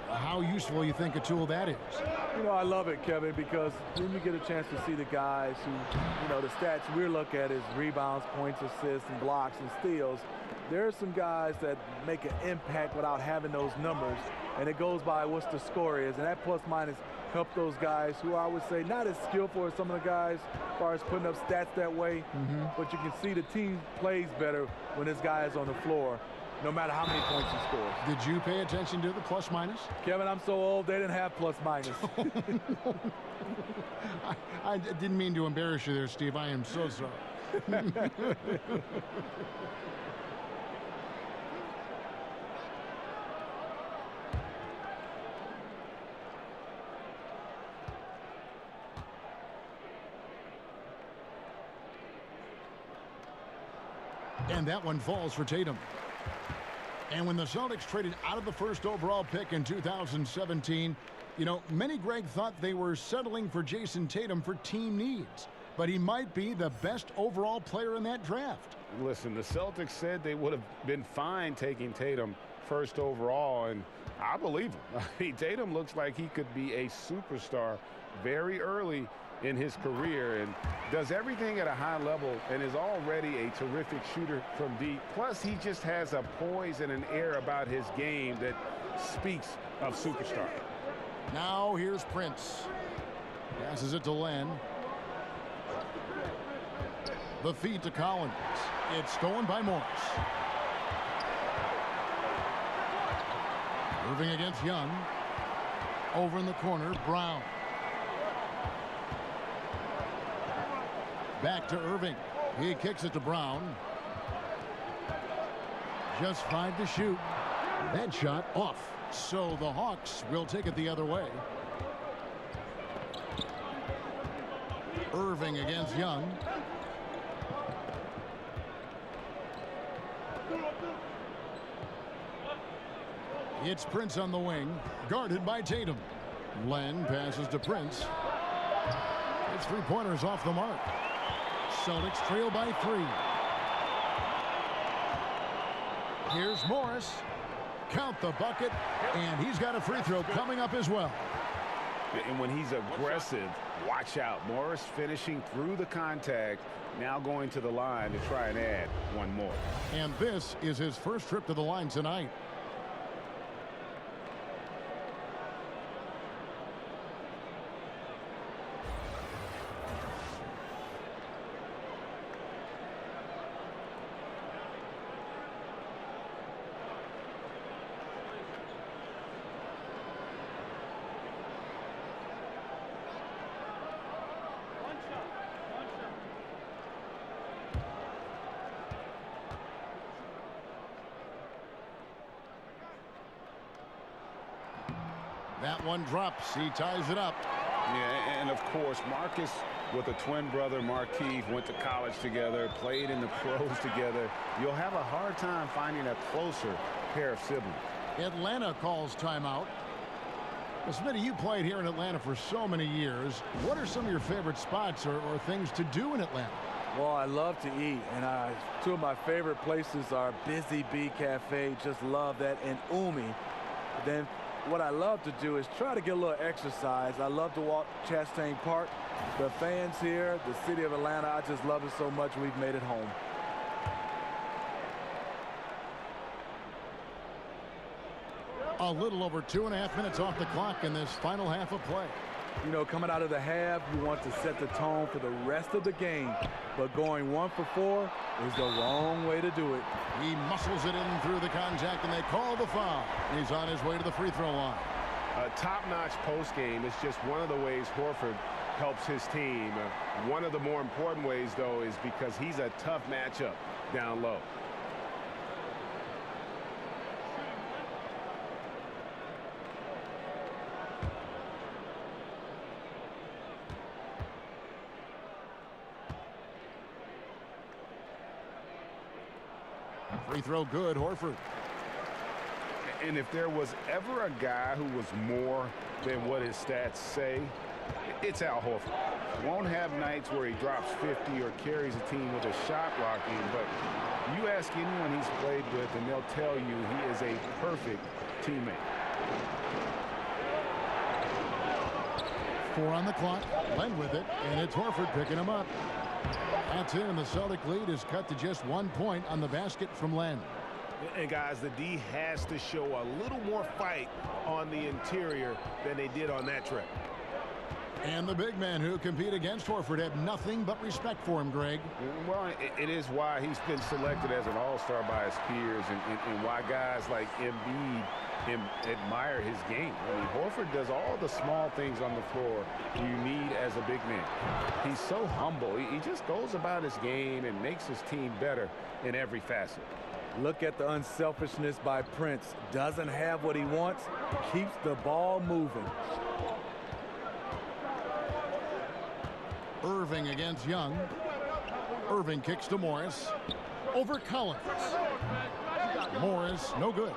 How useful you think a tool that is?
You know, I love it, Kevin, because then you get a chance to see the guys who, you know, the stats we look at is rebounds, points, assists, and blocks and steals. There are some guys that make an impact without having those numbers, and it goes by what's the score is, and that plus-minus help those guys who I would say not as skillful as some of the guys as far as putting up stats that way, but you can see the team plays better when this guy is on the floor, no matter how many points he scores.
Did you pay attention to the plus-minus?
Kevin, I'm so old, they didn't have plus-minus.
I didn't mean to embarrass you there, Steve. I am so sorry. And that one falls for Tatum. And when the Celtics traded out of the first overall pick in 2017, you know, many, Greg, thought they were settling for Jason Tatum for team needs. But he might be the best overall player in that draft.
Listen, the Celtics said they would have been fine taking Tatum first overall, and I believe him. I mean, Tatum looks like he could be a superstar very early in his career and does everything at a high level and is already a terrific shooter from deep. Plus, he just has a poise and an air about his game that speaks of superstar.
Now here's Prince. Passes it to Len. The feed to Collins. It's stolen by Morris. Moving against Young. Over in the corner, Brown. Back to Irving. He kicks it to Brown. Just 5 to shoot. That shot off. So the Hawks will take it the other way. Irving against Young. It's Prince on the wing, guarded by Tatum. Len passes to Prince. It's 3-pointers off the mark. Celtics trail by 3. Here's Morris. count the bucket, and he's got a free throw coming up as well.
And when he's aggressive, watch out. Morris finishing through the contact, now going to the line to try and add one more.
And this is his first trip to the line tonight. That one drops. He ties it up.
Yeah, and of course, Marcus with a twin brother, Markeith, went to college together, played in the pros together. You'll have a hard time finding a closer pair of siblings.
Atlanta calls timeout. Well, Smitty, you played here in Atlanta for so many years. What are some of your favorite spots or things to do in Atlanta?
Well, I love to eat, and two of my favorite places are Busy Bee Cafe. Just love that, and Umi. Then what I love to do is try to get a little exercise. I love to walk Chastain Park. The fans here, the city of Atlanta, I just love it so much we've made it home.
A little over 2.5 minutes off the clock in this final half of play.
You know, coming out of the half, you want to set the tone for the rest of the game. But going 1 for 4 is the wrong way to do it.
He muscles it in through the contact, and they call the foul. He's on his way to the free throw line.
A top-notch post game is just one of the ways Horford helps his team. One of the more important ways, though, is because he's a tough matchup down low.
Free throw good, Horford.
And if there was ever a guy who was more than what his stats say, it's Al Horford.
Won't have nights where he drops 50 or carries a team with a shot blocking, but you ask anyone he's played with and they'll tell you he is a perfect teammate.
4 on the clock. Len with it, and it's Horford picking him up. That's in, and the Celtic lead is cut to just 1 point on the basket from Len.
And guys, the D has to show a little more fight on the interior than they did on that trip.
And the big men who compete against Horford have nothing but respect for him, Greg.
Well, it is why he's been selected as an all-star by his peers, and why guys like Embiid admire his game. I mean, Horford does all the small things on the floor you need as a big man. He's so humble. He just goes about his game and makes his team better in every facet.
Look at the unselfishness by Prince. Doesn't have what he wants, keeps the ball moving.
Irving against Young. Irving kicks to Morris. Over Collins. Morris, no good.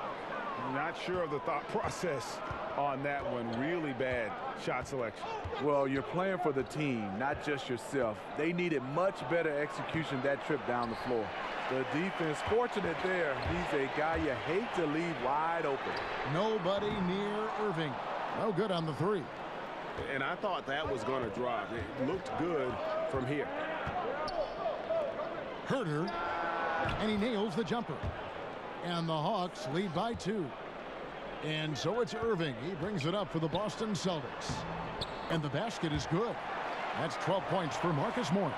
Not sure of the thought process on that one. Really bad shot selection.
Well, you're playing for the team, not just yourself. They needed much better execution that trip down the floor. The defense, fortunate there. He's a guy you hate to leave wide open.
Nobody near Irving. No good on the 3.
And I thought that was going to drop. It looked good from here.
Herter, and he nails the jumper. And the Hawks lead by 2. And so it's Irving. He brings it up for the Boston Celtics. And the basket is good. That's 12 points for Marcus Morris.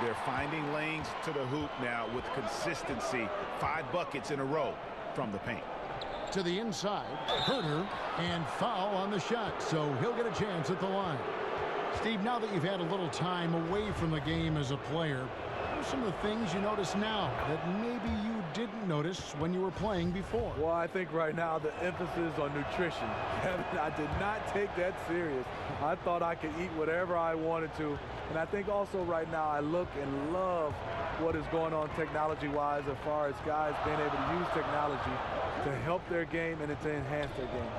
They're finding lanes to the hoop now with consistency. 5 buckets in a row from the paint.
To the inside, Herter, and foul on the shot, so he'll get a chance at the line. Steve, now that you've had a little time away from the game as a player, what are some of the things you notice now that maybe you didn't notice when you were playing before?
Well, I think right now the emphasis on nutrition. Kevin, I did not take that serious. I thought I could eat whatever I wanted to. And I think also right now I look and love what is going on technology-wise as far as guys being able to use technology to help their game and to enhance their game.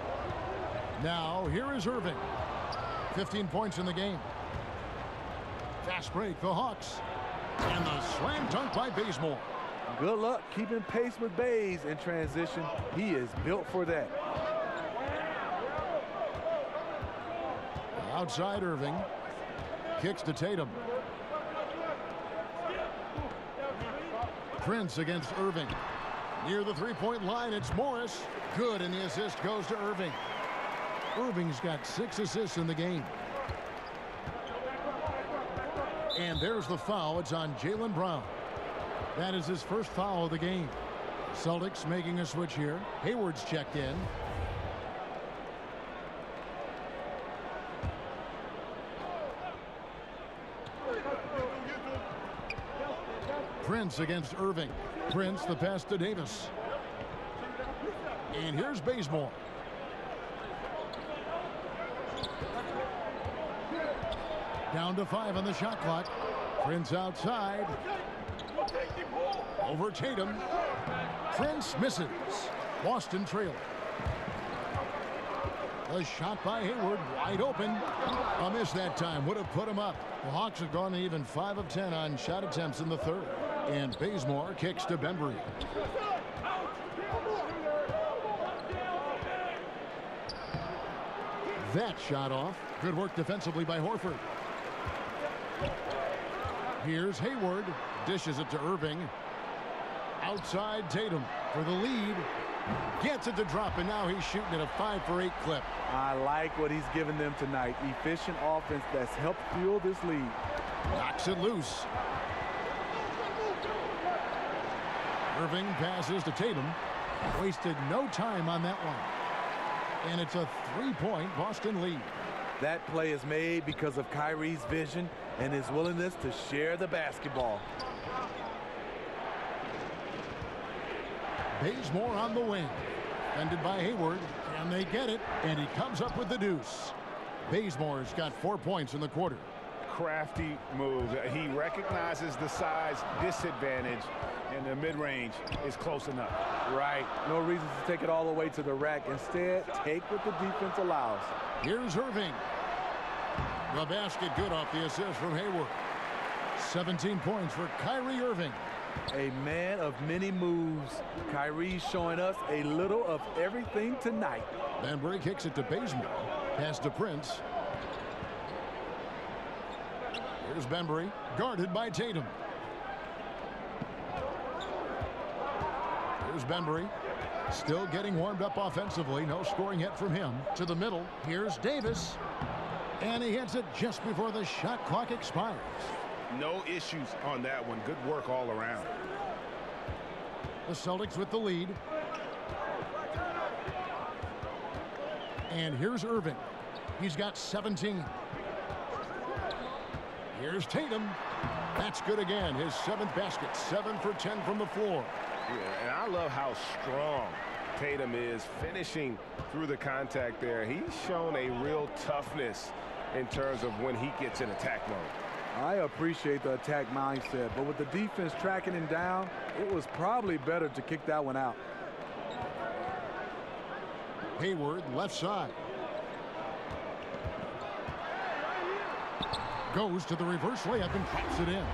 Now, here is Irving. 15 points in the game. Fast break, the Hawks. And the slam dunk by Bazemore.
Good luck keeping pace with Bays in transition. He is built for that.
Outside Irving. Kicks to Tatum. Prince against Irving. Near the three-point line, it's Morris. Good, and the assist goes to Irving. Irving's got 6 assists in the game. And there's the foul. It's on Jaylen Brown. That is his first foul of the game. Celtics making a switch here. Hayward's checked in. Prince against Irving. Prince, the pass to Davis. And here's Bazemore. Down to 5 on the shot clock. Prince outside. Over Tatum. Prince misses. Boston trailing. A shot by Hayward, wide open. A miss that time, would have put him up. The Hawks have gone even 5 of 10 on shot attempts in the third. And Bazemore kicks to Bembry. That shot off. Good work defensively by Horford. Here's Hayward. Dishes it to Irving. Outside Tatum for the lead. Gets it to drop, and now he's shooting at a 5 for 8 clip.
I like what he's given them tonight. Efficient offense that's helped fuel this lead.
Knocks it loose. Irving passes to Tatum. Wasted no time on that one. And it's a 3-point Boston lead.
That play is made because of Kyrie's vision and his willingness to share the basketball.
Bazemore on the wing. Fended by Hayward. Can they get it? And he comes up with the deuce. Bazemore's got 4 points in the quarter.
Crafty move. He recognizes the size disadvantage, and the mid-range is close enough.
Right. No reason to take it all the way to the rack. Instead, take what the defense allows.
Here's Irving. The basket good off the assist from Hayward. 17 points for Kyrie Irving.
A man of many moves. Kyrie's showing us a little of everything tonight.
Bembry kicks it to Bazemore. Pass to Prince. Here's Bembry, guarded by Tatum. Here's Bembry, still getting warmed up offensively. No scoring yet from him. To the middle. Here's Davis. And he hits it just before the shot clock expires.
No issues on that one. Good work all around.
The Celtics with the lead. And here's Irving. He's got 17. Here's Tatum. That's good again. His 7th basket. 7 for 10 from the floor.
Yeah, and I love how strong Tatum is finishing through the contact there. He's shown a real toughness in terms of when he gets in attack mode.
I appreciate the attack mindset, but with the defense tracking him down, it was probably better to kick that one out.
Hayward, left side. Goes to the reverse layup and drops it in.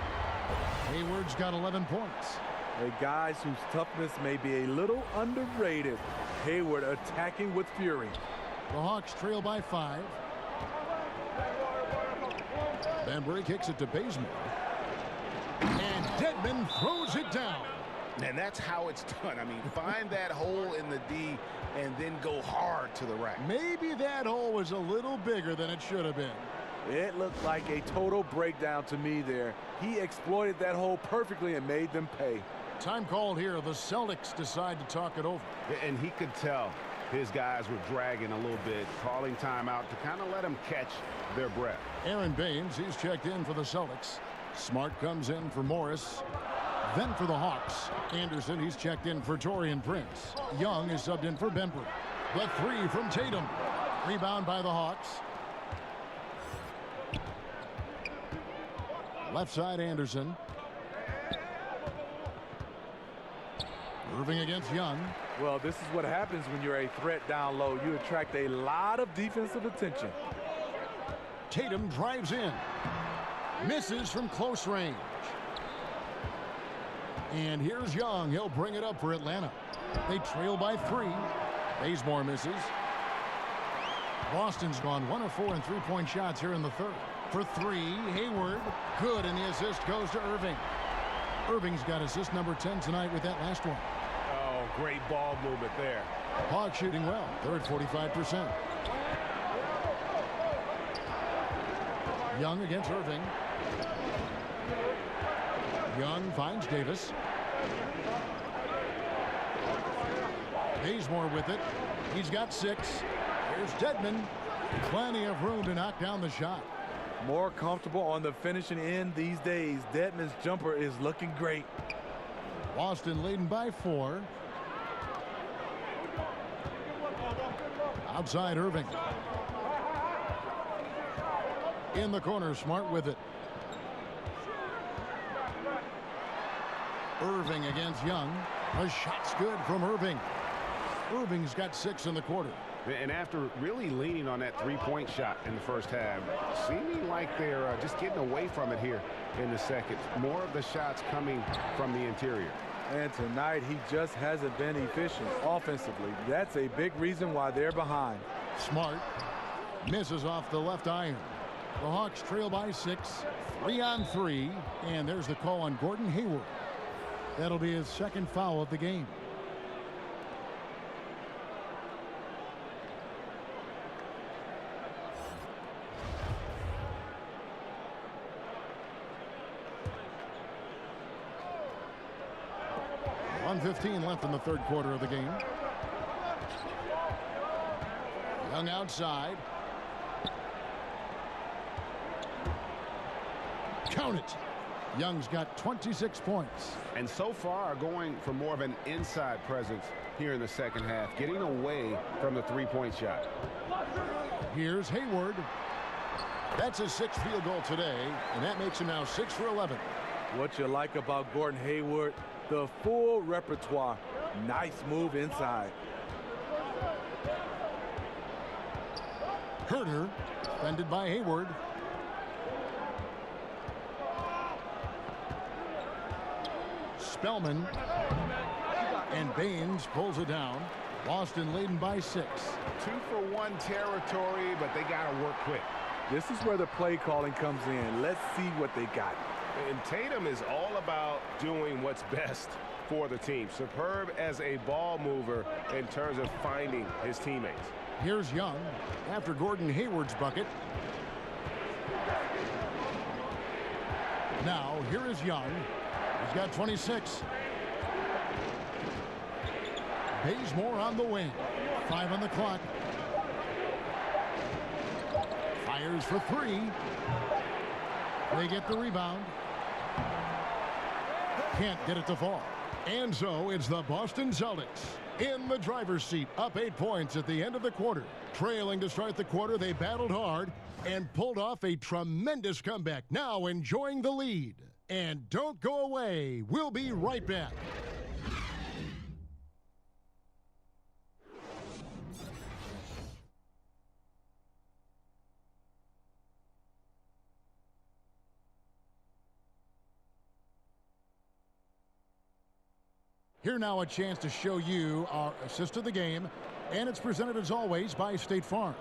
Hayward's got 11 points.
A guys whose toughness may be a little underrated. Hayward attacking with fury.
The Hawks trail by 5. Bembry kicks it to Bazemore. And Dedmon throws it down.
And that's how it's done. I mean, find that hole in the D and then go hard to the rack.
Maybe that hole was a little bigger than it should have been.
It looked like a total breakdown to me there. He exploited that hole perfectly and made them pay.
Time called here. The Celtics decide to talk it over.
And he could tell his guys were dragging a little bit, calling timeout to kind of let them catch their breath.
Aaron Baines, he's checked in for the Celtics. Smart comes in for Morris. Then for the Hawks, Anderson, he's checked in for Taurean Prince. Young is subbed in for Bembry. The 3 from Tatum. Rebound by the Hawks. Left side, Anderson. Irving against Young.
Well, this is what happens when you're a threat down low. You attract a lot of defensive attention.
Tatum drives in. Misses from close range. And here's Young. He'll bring it up for Atlanta. They trail by 3. Bazemore misses. Boston's gone 1 of 4 in three-point shots here in the third. For 3, Hayward. Good, and the assist goes to Irving. Irving's got assist number 10 tonight with that last one.
Oh, great ball movement there.
Hawks shooting well. They're at 45%. Young against Irving. Young finds Davis. Bazemore with it. He's got 6. Here's Dedmon. Plenty of room to knock down the shot.
More comfortable on the finishing end these days. Dedmon's jumper is looking great.
Boston leading by 4. Outside Irving. In the corner, Smart with it. Irving against Young. A shot's good from Irving. Irving's got 6 in the quarter.
And after really leaning on that three-point shot in the first half, seeming like they're just getting away from it here in the second. More of the shots coming from the interior.
And tonight, he just hasn't been efficient offensively. That's a big reason why they're behind.
Smart misses off the left iron. The Hawks trail by 6. 3-on-3. And there's the call on Gordon Hayward. That'll be his second foul of the game. .1:15 left in the third quarter of the game. Young outside. Count it. Young's got 26 points.
And so far going for more of an inside presence here in the second half, getting away from the three-point shot.
Here's Hayward. That's his 6th field goal today, and that makes him now 6 for 11.
What you like about Gordon Hayward, the full repertoire. Nice move inside.
Herter, defended by Hayward. Spellman. And Baines pulls it down. Boston leading by 6.
2-for-1 territory, but they got to work quick.
This is where the play calling comes in. Let's see what they got.
And Tatum is all about doing what's best for the team. Superb as a ball mover in terms of finding his teammates.
Here's Young after Gordon Hayward's bucket. Now, here is Young. He's got 26. Bazemore on the wing. 5 on the clock. Fires for 3. They get the rebound. Can't get it to fall. And so it's the Boston Celtics in the driver's seat, up 8 points at the end of the quarter. Trailing to start the quarter, they battled hard and pulled off a tremendous comeback. Now enjoying the lead. And don't go away. We'll be right back. Here now a chance to show you our assist of the game, and it's presented as always by State Farm.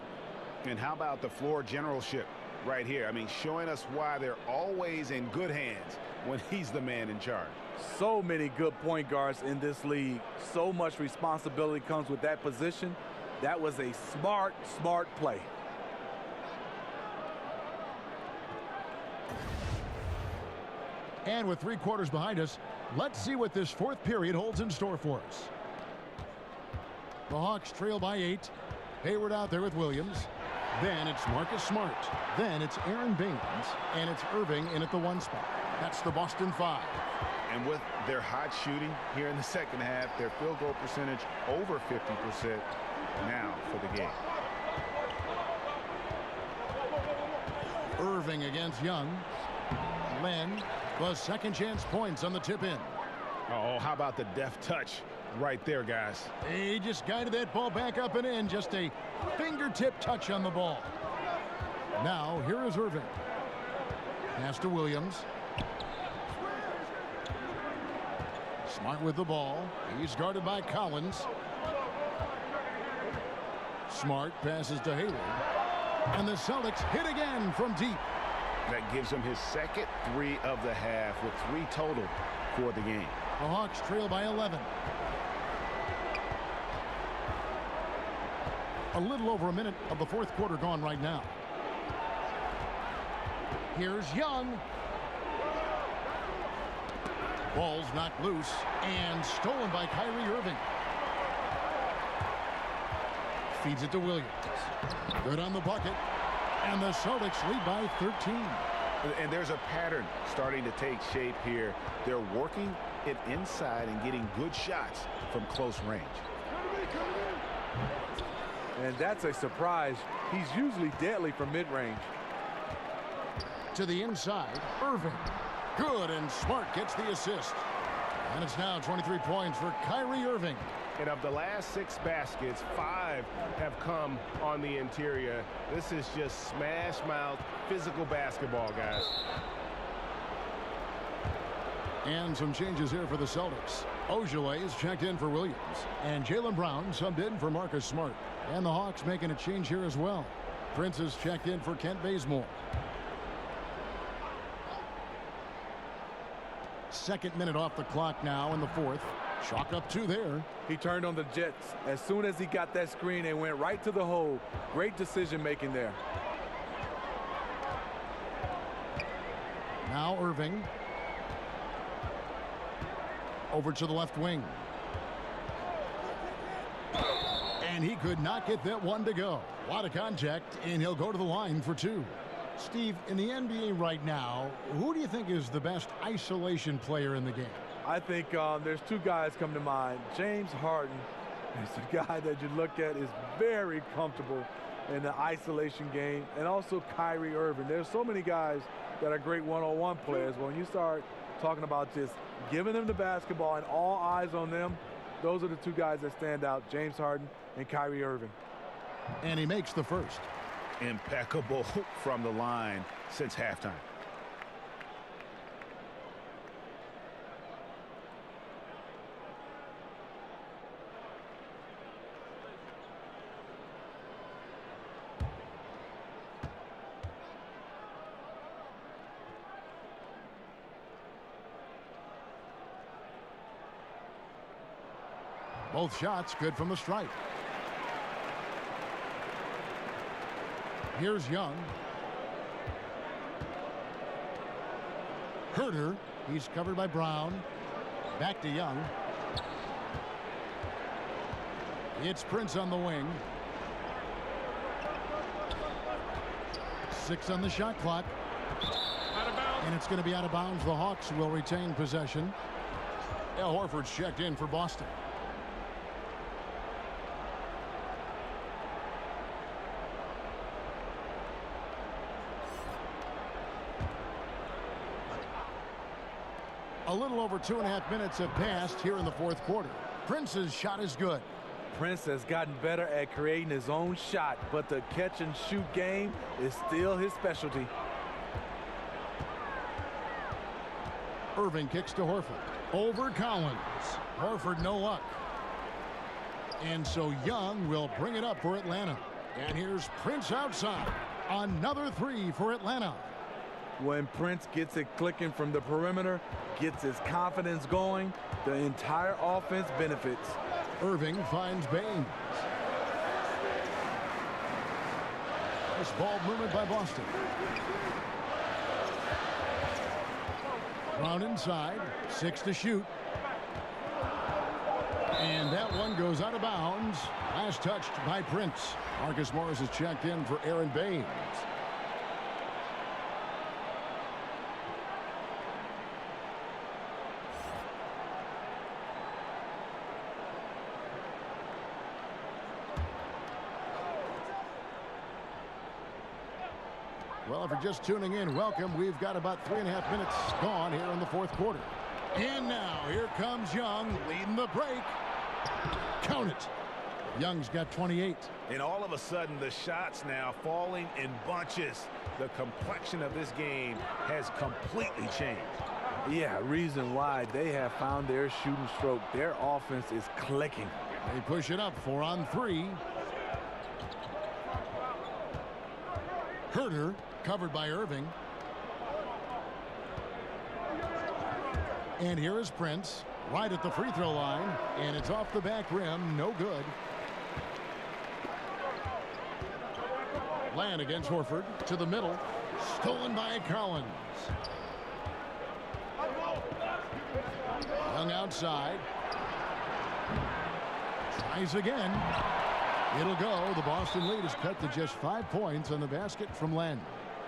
And how about the floor generalship right here? I mean, showing us why they're always in good hands when he's the man in charge.
So many good point guards in this league. So much responsibility comes with that position. That was a smart play.
And with 3 quarters behind us, let's see what this fourth period holds in store for us. The Hawks trail by 8. Hayward out there with Williams. Then it's Marcus Smart. Then it's Aaron Baines. And it's Irving in at the 1 spot. That's the Boston 5.
And with their hot shooting here in the second half, their field goal percentage over 50% now for the game.
Irving against Young. Len, the second chance points on the tip in.
Oh, how about the deft touch right there, guys?
He just guided that ball back up and in. Just a fingertip touch on the ball. Now, here is Irving. Pass to Williams. Smart with the ball. He's guarded by Collins. Smart passes to Hayward. And the Celtics hit again from deep.
That gives him his second 3 of the half with 3 total for the game.
The Hawks trail by 11. A little over a minute of the fourth quarter gone right now. Here's Young. Ball's knocked loose and stolen by Kyrie Irving. Feeds it to Williams. Good on the bucket. And the Celtics lead by 13.
And there's a pattern starting to take shape here. They're working it inside and getting good shots from close range.
And that's a surprise. He's usually deadly from mid-range.
To the inside, Irving. Good, and Smart gets the assist. And it's now 23 points for Kyrie Irving.
And of the last 6 baskets, 5 have come on the interior. This is just smash mouth physical basketball, guys.
And some changes here for the Celtics. Ojale is checked in for Williams. And Jaylen Brown subbed in for Marcus Smart. And the Hawks making a change here as well. Prince is checked in for Kent Bazemore. Second minute off the clock now in the fourth. Chalk up 2 there.
He turned on the Jets. As soon as he got that screen, they went right to the hole. Great decision making there.
Now Irving. Over to the left wing. And he could not get that one to go. A lot of contact, and he'll go to the line for 2. Steve, in the NBA right now, who do you think is the best isolation player in the game?
I think there's 2 guys come to mind. James Harden is the guy that you look at is very comfortable in the isolation game, and also Kyrie Irving. There's so many guys that are great one-on-one players. When you start talking about just giving them the basketball and all eyes on them, those are the 2 guys that stand out, James Harden and Kyrie Irving.
And he makes the first.
Impeccable from the line since halftime.
Both shots good from the stripe. Here's Young. Herter. He's covered by Brown. Back to Young. It's Prince on the wing. 6 on the shot clock. And it's going to be out of bounds. The Hawks will retain possession. Al Horford's checked in for Boston. A little over 2.5 minutes have passed here in the fourth quarter. Prince's shot is good.
Prince has gotten better at creating his own shot, but the catch and shoot game is still his specialty.
Irving kicks to Horford. Over Collins. Horford no luck. And so Young will bring it up for Atlanta. And here's Prince outside. Another 3 for Atlanta.
When Prince gets it clicking from the perimeter, gets his confidence going, the entire offense benefits.
Irving finds Baines. Nice ball movement by Boston. Brown inside, 6 to shoot. And that one goes out of bounds. Last touched by Prince. Marcus Morris is checked in for Aaron Baines. Well, if you're just tuning in, welcome. We've got about 3.5 minutes gone here in the fourth quarter. And now, here comes Young, leading the break. Count it. Young's got 28.
And all of a sudden, the shots now falling in bunches. The complexion of this game has completely changed.
Yeah, reason why they have found their shooting stroke. Their offense is clicking.
They push it up 4-on-3. Herter covered by Irving. And here is Prince right at the free throw line, and it's off the back rim, no good. Land against Horford to the middle, stolen by Collins. Young outside. Tries again. It'll go. The Boston lead is cut to just 5 points on the basket from Len.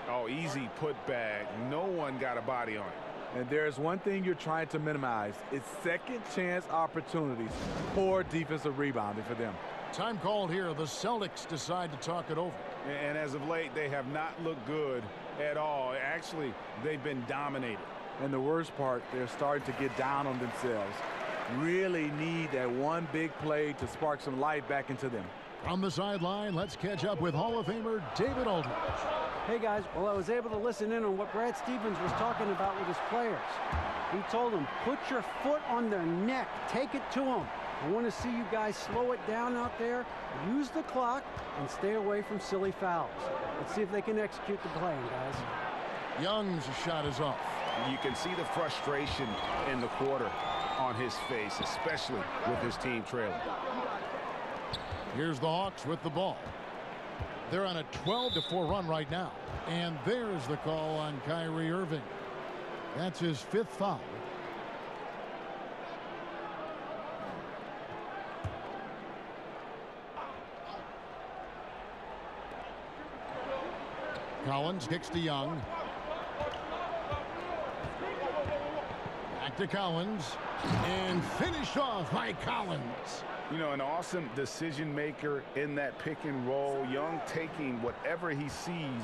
Oh, easy putback. No one got a body on it.
And there's one thing you're trying to minimize. It's second chance opportunities. Poor defensive rebounding for them.
Time called here. The Celtics decide to talk it over.
And as of late, they have not looked good at all. Actually, they've been dominated.
And the worst part, they're starting to get down on themselves. Really need that one big play to spark some life back into them.
From the sideline, let's catch up with Hall of Famer David Aldridge.
Hey guys, well, I was able to listen in on what Brad Stevens was talking about with his players. He told them, put your foot on their neck, take it to them. I want to see you guys slow it down out there, use the clock, and stay away from silly fouls. Let's see if they can execute the plan, guys.
Young's shot is off.
You can see the frustration in the quarter on his face, especially with his team trailing.
Here's the Hawks with the ball. They're on a 12-4 run right now. And there's the call on Kyrie Irving. That's his 5th foul. Collins kicks to Young. Back to Collins. And finished off by Collins.
You know, an awesome decision maker in that pick and roll. Young taking whatever he sees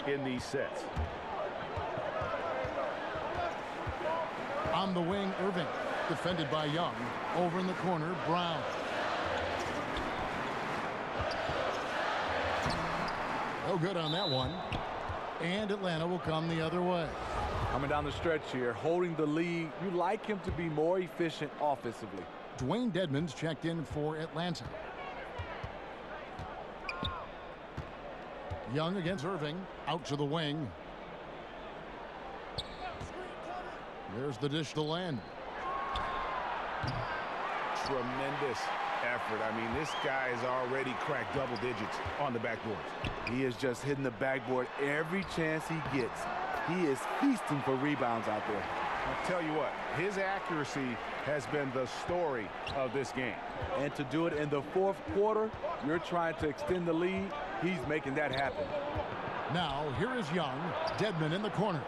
in these sets.
On the wing, Irving. Defended by Young. Over in the corner, Brown. No good on that one. And Atlanta will come the other way.
Coming down the stretch here, holding the lead. You like him to be more efficient offensively.
Dwayne Dedmon's checked in for Atlanta. Young against Irving. Out to the wing. There's the dish to Land.
Tremendous effort. I mean, this guy has already cracked double digits on the backboard.
He is just hitting the backboard every chance he gets. He is feasting for rebounds out there.
I'll tell you what, his accuracy has been the story of this game.
And to do it in the 4th quarter, you're trying to extend the lead. He's making that happen.
Now, here is Young. Dedmon in the corner.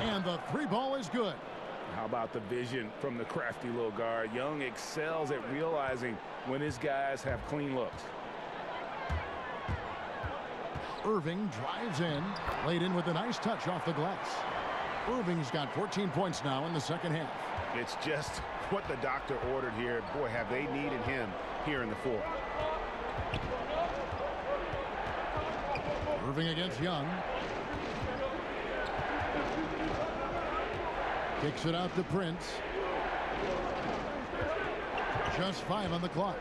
And the 3-ball is good.
How about the vision from the crafty little guard? Young excels at realizing when his guys have clean looks.
Irving drives in. Laid in with a nice touch off the glass. Irving's got 14 points now in the second half.
It's just what the doctor ordered here. Boy, have they needed him here in the 4th.
Irving against Young. Kicks it out to Prince. Just 5 on the clock.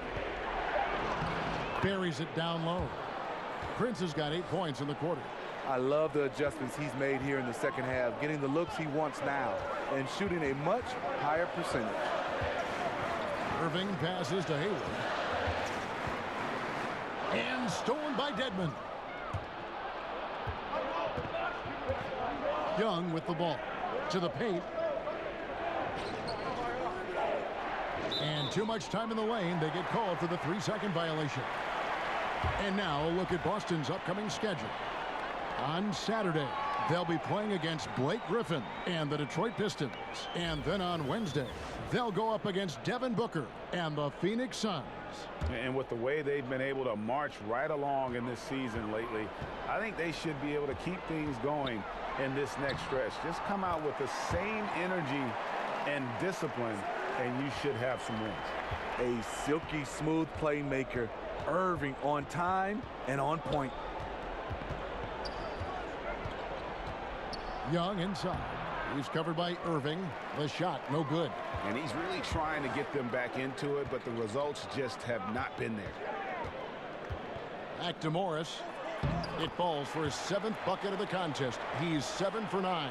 Buries it down low. Prince has got 8 points in the quarter.
I love the adjustments he's made here in the second half, getting the looks he wants now and shooting a much higher percentage.
Irving passes to Hayward. And stolen by Dedmon. Young with the ball. To the paint. And too much time in the lane. They get called for the 3-second violation. And now a look at Boston's upcoming schedule. On Saturday, they'll be playing against Blake Griffin and the Detroit Pistons. And then on Wednesday, they'll go up against Devin Booker and the Phoenix Suns.
And with the way they've been able to march right along in this season lately, I think they should be able to keep things going in this next stretch. Just come out with the same energy and discipline, and you should have some wins.
A silky smooth playmaker. Irving on time and on point.
Young inside. He's covered by Irving. The shot, no good.
And he's really trying to get them back into it, but the results just have not been there.
Back to Morris. It falls for his 7th bucket of the contest. He's 7 for 9.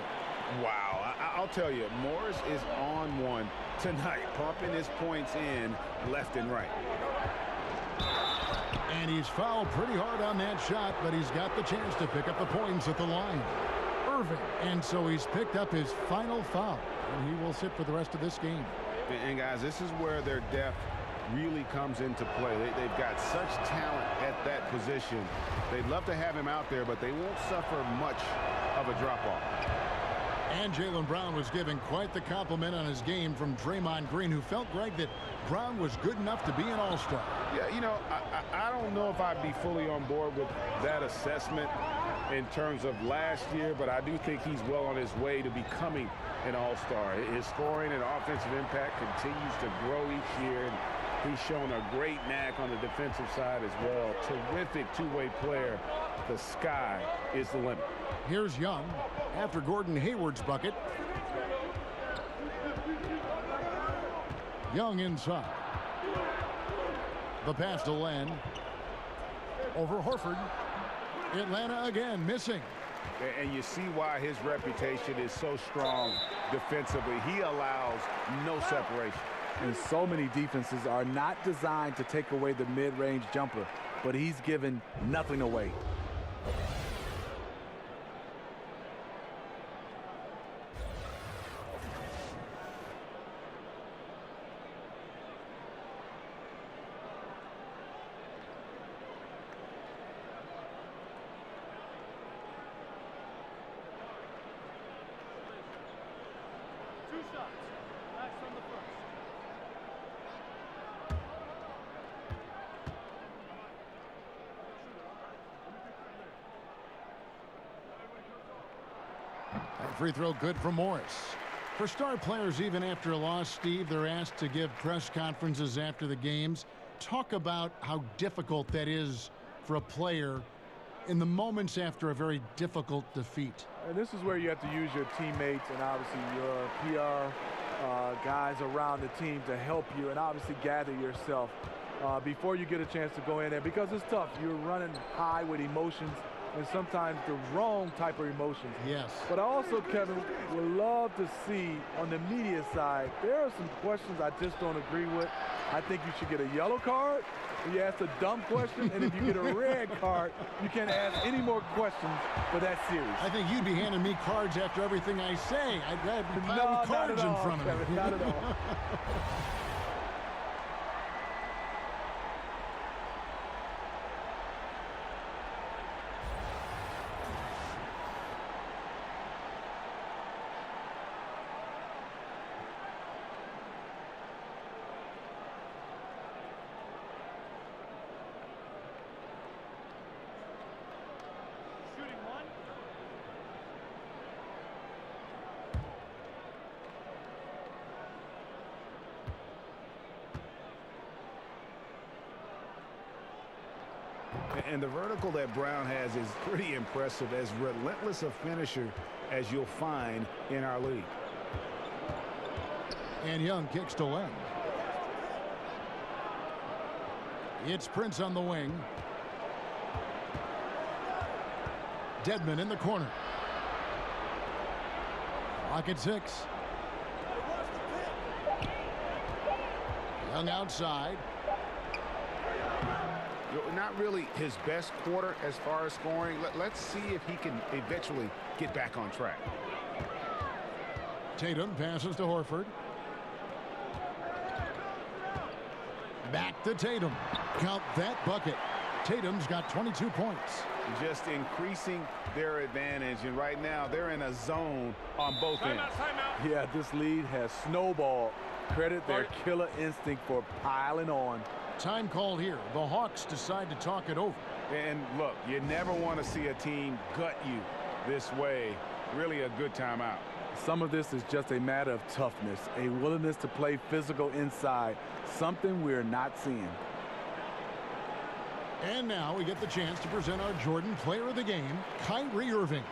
Wow, I'll tell you, Morris is on one tonight, pumping his points in left and right.
And he's fouled pretty hard on that shot, but he's got the chance to pick up the points at the line. Irving. And so he's picked up his final foul, and he will sit for the rest of this game.
And guys, this is where their depth really comes into play. They've got such talent at that position. They'd love to have him out there, but they won't suffer much of a drop-off.
And Jaylen Brown was given quite the compliment on his game from Draymond Green, who felt, Greg, that Brown was good enough to be an all-star.
Yeah, you know, I don't know if I'd be fully on board with that assessment in terms of last year, but I do think he's well on his way to becoming an all-star. His scoring and offensive impact continues to grow each year, and he's shown a great knack on the defensive side as well. Terrific two-way player. The sky is the limit.
Here's Young after Gordon Hayward's bucket. Young inside. The pass to Len. Over Horford. Atlanta again missing.
And you see why his reputation is so strong defensively. He allows no separation.
And so many defenses are not designed to take away the mid-range jumper, but he's given nothing away.
Free throw good for Morris. For star players, even after a loss, Steve, they're asked to give press conferences after the games. Talk about how difficult that is for a player in the moments after a very difficult defeat.
And this is where you have to use your teammates and obviously your PR guys around the team to help you and obviously gather yourself before you get a chance to go in there, because it's tough. You're running high with emotions, and sometimes the wrong type of emotions.
Yes.
But I also, Kevin, would love to see on the media side, there are some questions I just don't agree with. I think you should get a yellow card if you ask a dumb question, and if you get a red card, you can't ask any more questions for that series.
I think you'd be handing me cards after everything I say. I'd be piling cards in front of me.
Kevin, not at all.
And the vertical that Brown has is pretty impressive, as relentless a finisher as you'll find in our league.
And Young kicks to Len. It's Prince on the wing. Dedmon in the corner. Clock at 6. Young outside.
Not really his best quarter as far as scoring. Let's see if he can eventually get back on track.
Tatum passes to Horford. Back to Tatum. Count that bucket. Tatum's got 22 points.
Just increasing their advantage, and right now they're in a zone on both ends.
Yeah, this lead has snowballed. Credit their killer instinct for piling on.
Time called here. The Hawks decide to talk it over.
And look, you never want to see a team gut you this way. Really a good timeout.
Some of this is just a matter of toughness, a willingness to play physical inside, something we're not seeing.
And now we get the chance to present our Jordan Player of the Game, Kyrie Irving.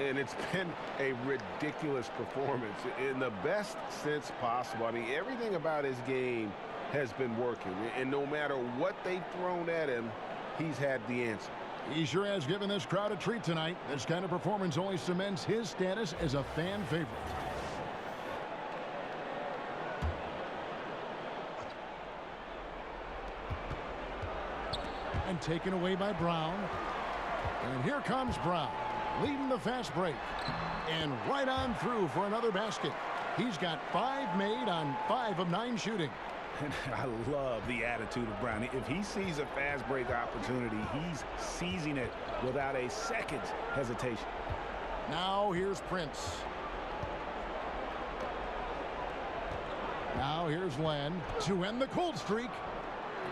And it's been a ridiculous performance in the best sense possible. I mean, everything about his game has been working. And no matter what they've thrown at him, he's had the answer.
He sure has given this crowd a treat tonight. This kind of performance only cements his status as a fan favorite. And taken away by Brown. And here comes Brown, leading the fast break. And right on through for another basket. He's got 5 made on 5 of 9 shooting.
And I love the attitude of Brown. If he sees a fast break opportunity, he's seizing it without a second's hesitation.
Now here's Prince. Now here's Len to end the cold streak.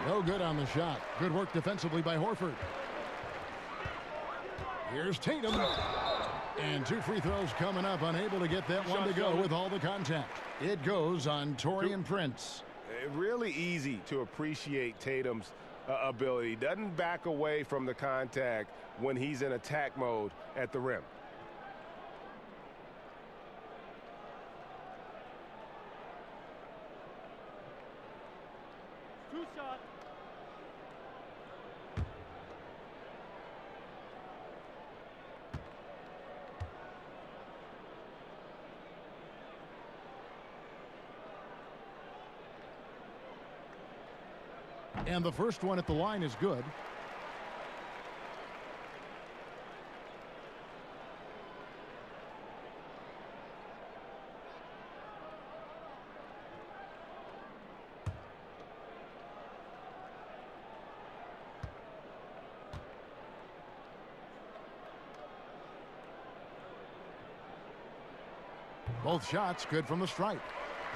No good on the shot. Good work defensively by Horford. Here's Tatum. And 2 free throws coming up. Unable to get that one to go with all the contact. It goes on Taurean Prince.
Really easy to appreciate Tatum's ability. Doesn't back away from the contact when he's in attack mode at the rim.
And the first one at the line is good. Both shots good from the stripe.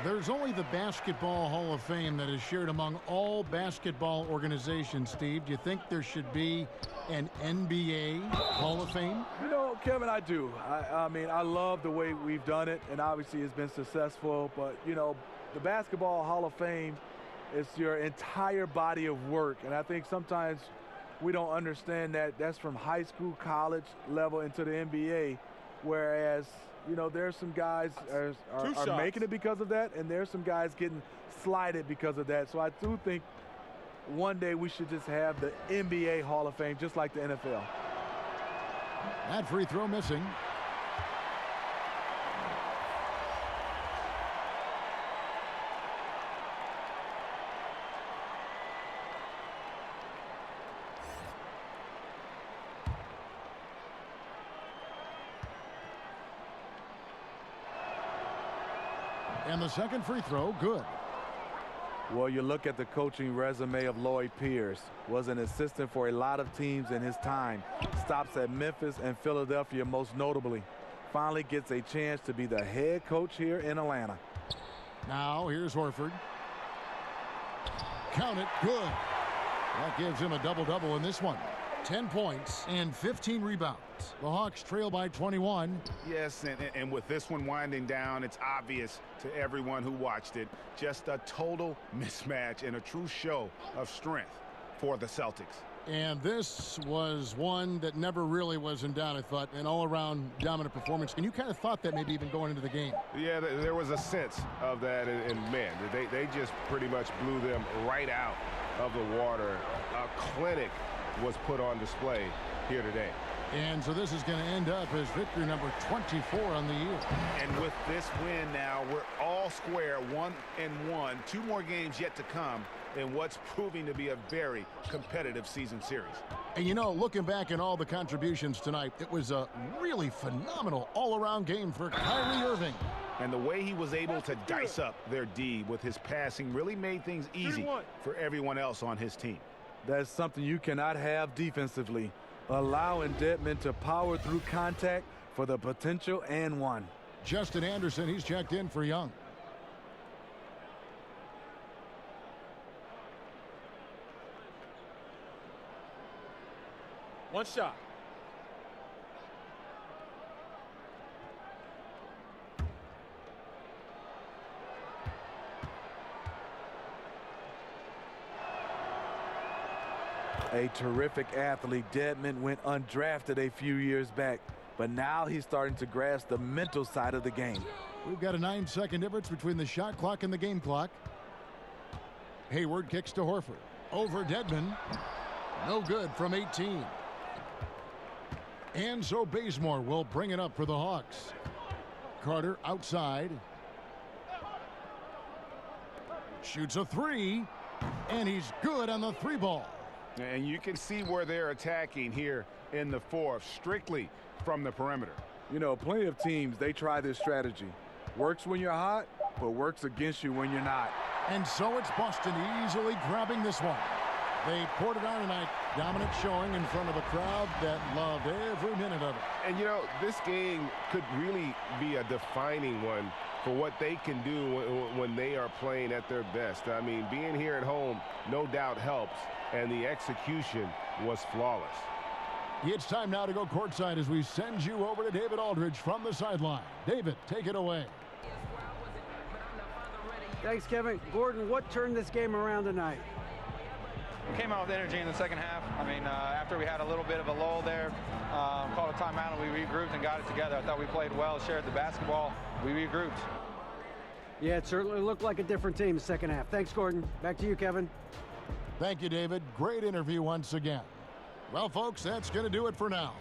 There's only the Basketball Hall of Fame that is shared among all basketball organizations, Steve. Do you think there should be an NBA Hall of Fame?
You know, Kevin, I do. I mean, I love the way we've done it, and obviously it's been successful. But, you know, the Basketball Hall of Fame is your entire body of work. And I think sometimes we don't understand that that's from high school, college level into the NBA, whereas – you know, there's some guys are making it because of that, and there's some guys getting slighted because of that. So I do think one day we should just have the NBA Hall of Fame, just like the NFL.
That free throw missing. And the second free throw, good.
Well, you look at the coaching resume of Lloyd Pierce. Was an assistant for a lot of teams in his time. Stops at Memphis and Philadelphia most notably. Finally gets a chance to be the head coach here in Atlanta.
Now here's Horford. Count it, good. That gives him a double-double in this one. 10 points and 15 rebounds. The Hawks trail by 21.
Yes, and with this one winding down, it's obvious to everyone who watched it. Just a total mismatch and a true show of strength for the Celtics.
And this was one that never really was in doubt, I thought, an all-around dominant performance. And you kind of thought that maybe even going into the game.
Yeah, there was a sense of that, and man, they just pretty much blew them right out of the water. A clinic was put on display here today.
And so this is going to end up as victory number 24 on the year.
And with this win now, we're all square, 1-1. 2 more games yet to come in what's proving to be a very competitive season series.
And you know, looking back at all the contributions tonight, it was a really phenomenal all-around game for Kyrie Irving.
And the way he was able to dice up their D with his passing really made things easy for everyone else on his team.
That's something you cannot have defensively. Allowing Dedmon to power through contact for the potential and one.
Justin Anderson, he's checked in for Young.
One shot.
A terrific athlete. Dedmon went undrafted a few years back. but now he's starting to grasp the mental side of the game.
We've got a 9-second difference between the shot clock and the game clock. Hayward kicks to Horford. Over Dedmon. No good from 18. And so Bazemore will bring it up for the Hawks. Carter outside. Shoots a three. And he's good on the three ball.
And you can see where they're attacking here in the fourth, strictly from the perimeter.
You know, plenty of teams, they try this strategy. Works when you're hot, but works against you when you're not.
And so it's Boston easily grabbing this one. They poured it on tonight. Dominant showing in front of a crowd that loved every minute of it.
And, you know, this game could really be a defining one for what they can do when they are playing at their best. I mean, being here at home no doubt helps, and the execution was flawless.
It's time now to go courtside as we send you over to David Aldridge from the sideline. David, take it away.
Thanks, Kevin. Gordon, what turned this game around tonight?
We came out with energy in the second half. I mean, after we had a little bit of a lull there, called a timeout and we regrouped and got it together. I thought we played well, shared the basketball. We regrouped.
Yeah, it certainly looked like a different team in the second half. Thanks, Gordon. Back to you, Kevin.
Thank you, David. Great interview once again. Well, folks, that's going to do it for now.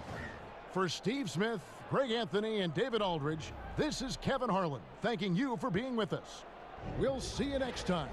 For Steve Smith, Greg Anthony, and David Aldridge, this is Kevin Harlan thanking you for being with us. We'll see you next time.